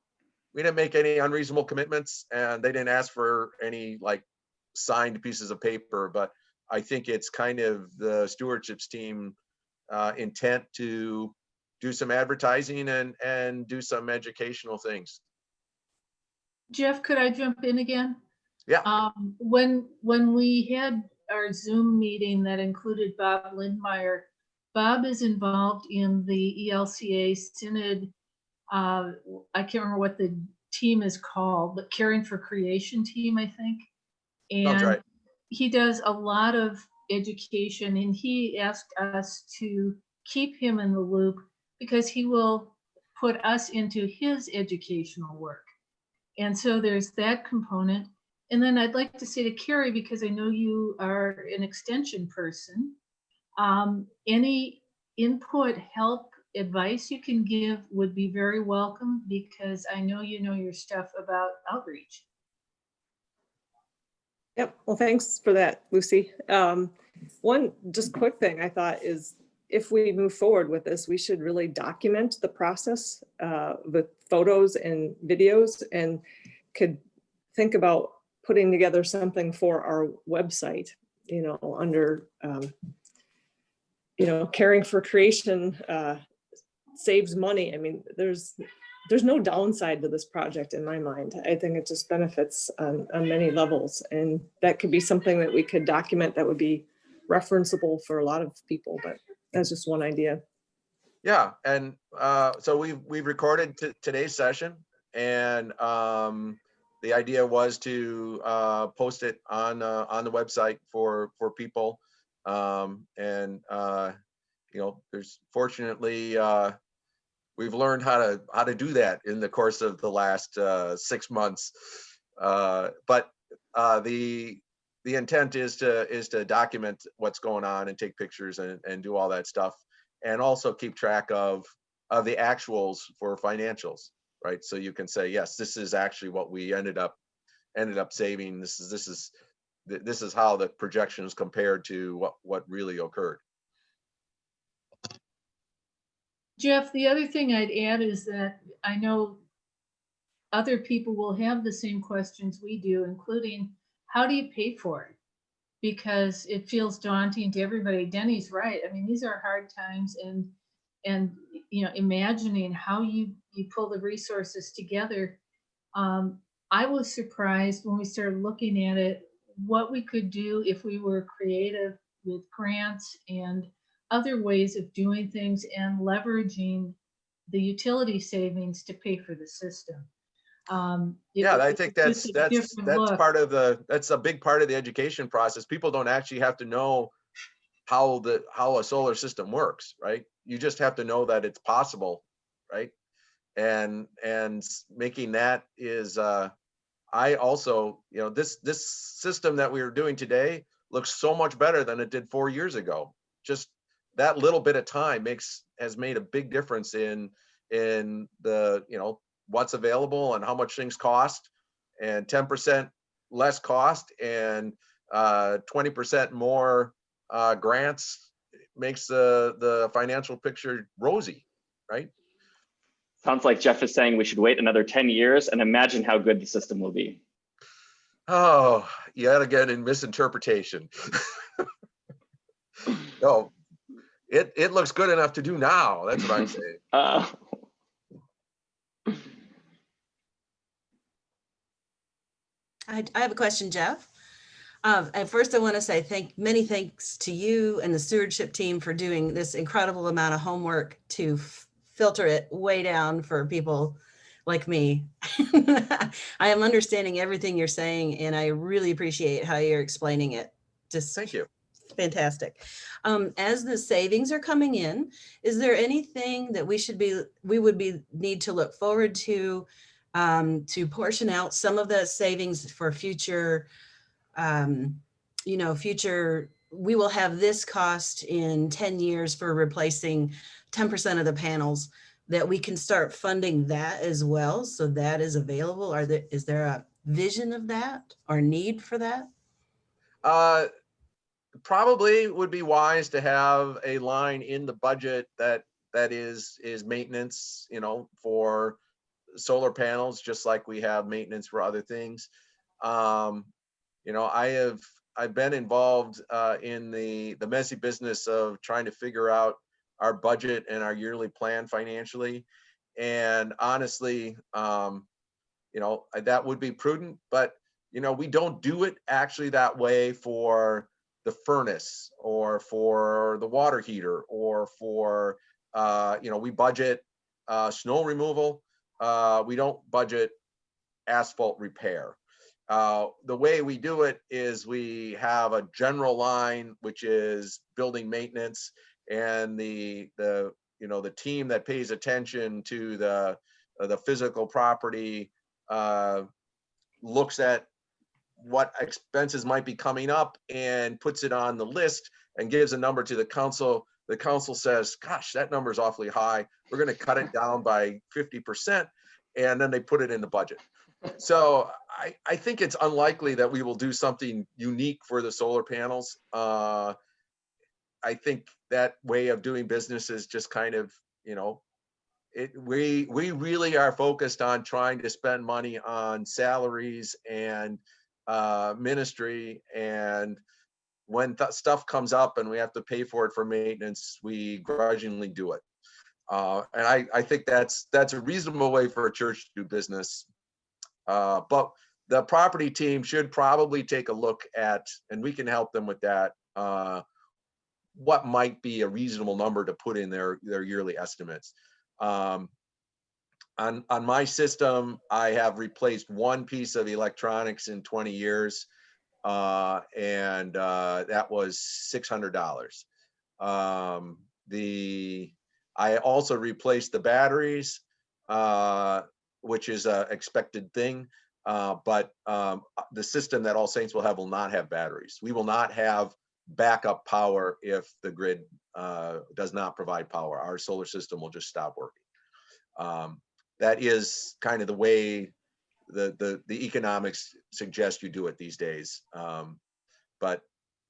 make any unreasonable commitments, and they didn't ask for any like signed pieces of paper, but I think it's kind of the stewardships team intent to do some advertising and do some educational things. Jeff, could I jump in again? Yeah. When we had our Zoom meeting that included Bob Lindmeyer, Bob is involved in the ELCA Synod. I can't remember what the team is called, but Caring for Creation team, I think. Sounds And right. he does a lot of education, and he asked us to keep him in the loop because he will put us into his educational work. And so there's that component. And then I'd like to say to Carrie, because I know you are an extension person, any input, help, advice you can give would be very welcome, because I know you know your stuff about outreach. Yep. Well, thanks for that, Lucy. One just quick thing I thought is, if we move forward with this, we should really document the process with photos and videos, and could think about putting together something for our website, you know, under, you know, Caring for Creation saves money. I mean, there's no downside to this project in my mind. I think it just benefits on many levels, and that could be something that we could document that would be referenceable for a lot of people, but that's just one idea. Yeah, and so we've recorded today's session, and the idea was to post it on the website for people, and you know, there's fortunately we've learned how to do that in the course of the last 6 months, but the intent is to document what's going on and take pictures and do all that stuff, and also keep track of the actuals for financials, right? So you can say, yes, this is actually what we ended up saving. This is how the projections compared to what really occurred. Jeff, the other thing I'd add is that I know other people will have the same questions we do, including, how do you pay for it? Because it feels daunting to everybody. Denny's right. I mean, these are hard times, and you know, imagining how you pull the resources together. I was surprised when we started looking at it, what we could do if we were creative with grants and other ways of doing things, and leveraging the utility savings to pay for the system. Yeah, I think that's part of that's a big part of the education process. People don't actually have to know how a solar system works, right? You just have to know that it's possible, right? And making that is I also, you know, this system that we are doing today looks so much better than it did 4 years ago. Just that little bit of time has made a big difference in the, you know, what's available and how much things cost, and 10% less cost and 20% more grants makes the financial picture rosy, right? Sounds like Jeff is saying we should wait another 10 years and imagine how good the system will be. Oh, yet again in misinterpretation. No, it looks good enough to do now. That's what I'm saying. I have a question, Jeff. And first I want to say many thanks to you and the stewardship team for doing this incredible amount of homework to filter it way down for people like me. I am understanding everything you're saying, and I really appreciate how you're explaining it. Just thank you. Fantastic. As the savings are coming in, is there anything that we would need to look forward to portion out some of the savings for future, you know, we will have this cost in 10 years for replacing 10% of the panels. that we can start funding that as well? So that is available? Is there a vision of that or need for that? Probably would be wise to have a line in the budget that is maintenance, for solar panels, just like we have maintenance for other things. I've been involved in the messy business of trying to figure out our budget and our yearly plan financially. And honestly, that would be prudent, but we don't do it actually that way for the furnace or for the water heater or for we budget snow removal. We don't budget asphalt repair. The way we do it is we have a general line, which is building maintenance, and the team that pays attention to the physical property looks at what expenses might be coming up and puts it on the list and gives a number to the council. The council says, gosh, that number is awfully high. We're going to cut it down by 50%. And then they put it in the budget. So I think it's unlikely that we will do something unique for the solar panels. I think that way of doing business is just kind of, we really are focused on trying to spend money on salaries and ministry. And when stuff comes up and we have to pay for it for maintenance, we grudgingly do it. And I think that's a reasonable way for a church to do business. But the property team should probably take a look at, and we can help them with that, what might be a reasonable number to put in their yearly estimates. On my system, I have replaced one piece of electronics in 20 years, and that was $600. I also replaced the batteries, which is an expected thing, but the system that All Saints will have not have batteries. We will not have backup power if the grid does not provide power. Our solar system will just stop working. That is kind of the way the economics suggest you do it these days. But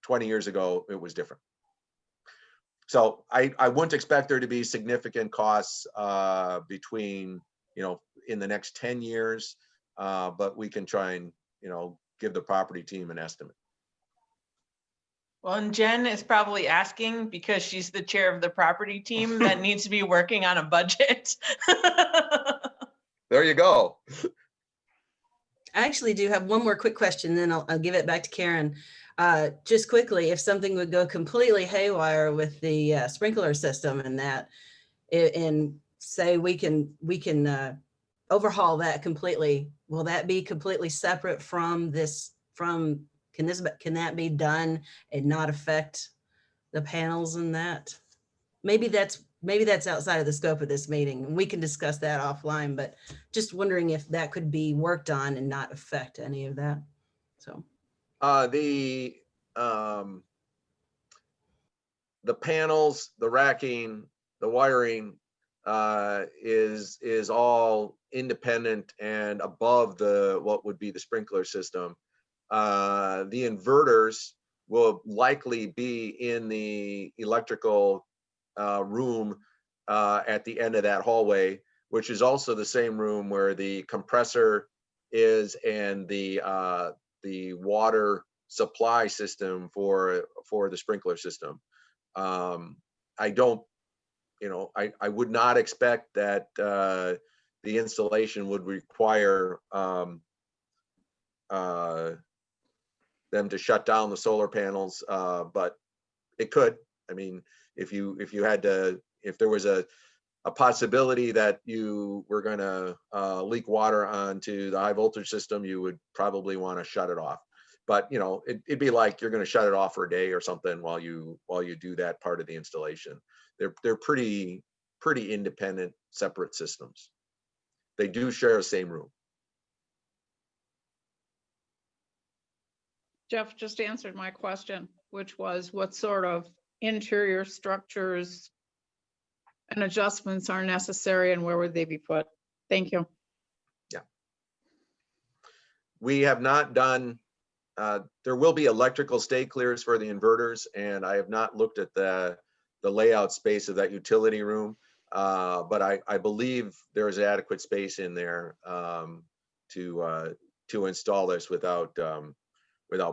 20 years ago, it was different. So I wouldn't expect there to be significant costs between, in the next 10 years, but we can try and, give the property team an estimate. Well, and Jen is probably asking because she's the chair of the property team that needs to be working on a budget. There you go. I actually do have one more quick question, then I'll give it back to Karen. Just quickly, if something would go completely haywire with the sprinkler system and that, and say we can overhaul that completely, will that be completely separate from this? Can that be done and not affect the panels and that? Maybe that's outside of the scope of this meeting. We can discuss that offline, but just wondering if that could be worked on and not affect any of that. So The panels, the racking, the wiring is all independent and above what would be the sprinkler system. The inverters will likely be in the electrical room at the end of that hallway, which is also the same room where the compressor is and the water supply system for the sprinkler system. I would not expect that the installation would require them to shut down the solar panels, but it could. I mean, if there was a possibility that you were going to leak water onto the high voltage system, you would probably want to shut it off. But it'd be like you're going to shut it off for a day or something while you do that part of the installation. They're pretty independent, separate systems. They do share the same room. Jeff just answered my question, which was what sort of interior structures and adjustments are necessary, and where would they be put? Thank you. We have not done, there will be electrical stay clears for the inverters, and I have not looked at the layout space of that utility room. But I believe there is adequate space in there to install this without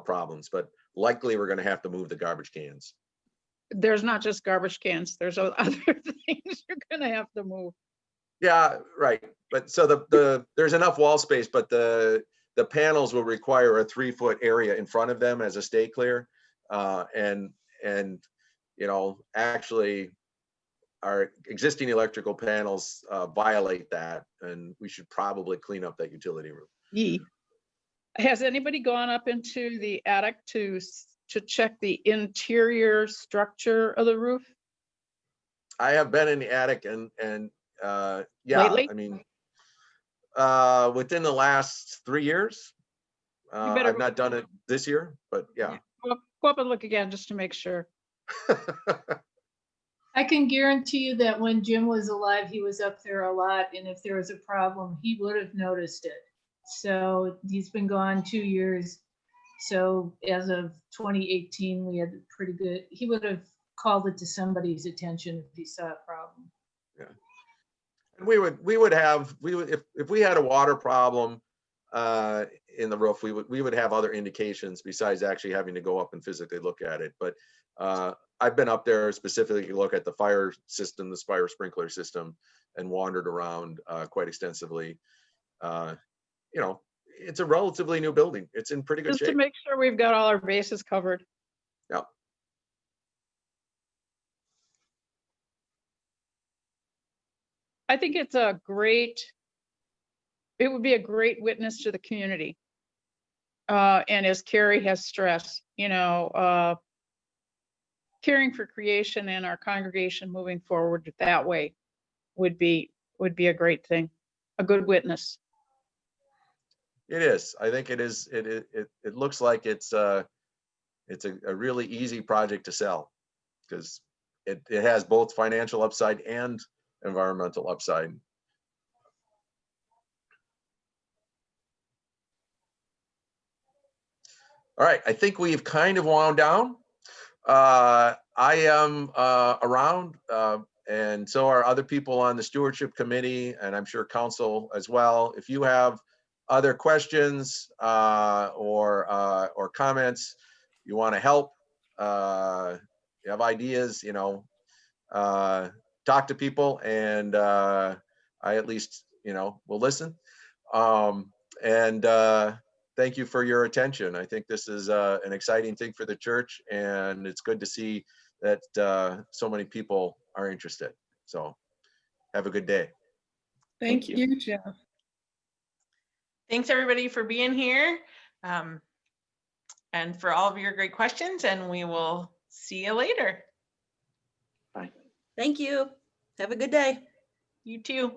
problems. But likely we're going to have to move the garbage cans. There's not just garbage cans. There's other things you're gonna have to move. Yeah, right. But so there's enough wall space, but the panels will require a 3-foot area in front of them as a stay clear. And you know, actually our existing electrical panels violate that, and we should probably clean up that utility room. Yee. Has anybody gone up into the attic to check the interior structure of the roof? I have been in the attic and yeah, Lately? I mean, within the last 3 years. better I've not done it this year, but yeah. Go up and look again just to make sure. I can guarantee you that when Jim was alive, he was up there a lot, and if there was a problem, he would have noticed it. So he's been gone 2 years. So as of 2018, we had pretty good, he would have called it to somebody's attention if he saw a problem. Yeah. And we would if we had a water problem in the roof, we would have other indications besides actually having to go up and physically look at it. But I've been up there specifically to look at the fire system, the fire sprinkler system, and wandered around quite extensively. You know, it's a relatively new building. It's in pretty good Just shape. to make sure we've got all our bases covered. Yep. I think it would be a great witness to the community. And as Carrie has stressed, you know, caring for creation and our congregation moving forward that way would be a great thing, a good witness. It is. I think it is. It looks like it's a really easy project to sell because it has both financial upside and environmental upside. All right, I think we've kind of wound down. I am around, and so are other people on the stewardship committee, and I'm sure council as well. If you have other questions or comments, you want to help, you have ideas, you know, talk to people, and I at least, you know, will listen. Thank you for your attention. I think this is an exciting thing for the church, and it's good to see that so many people are interested. So have a good day. Thank you, Jeff. Thanks everybody for being here and for all of your great questions, and we will see you later. Thank you. Have a good day. You too.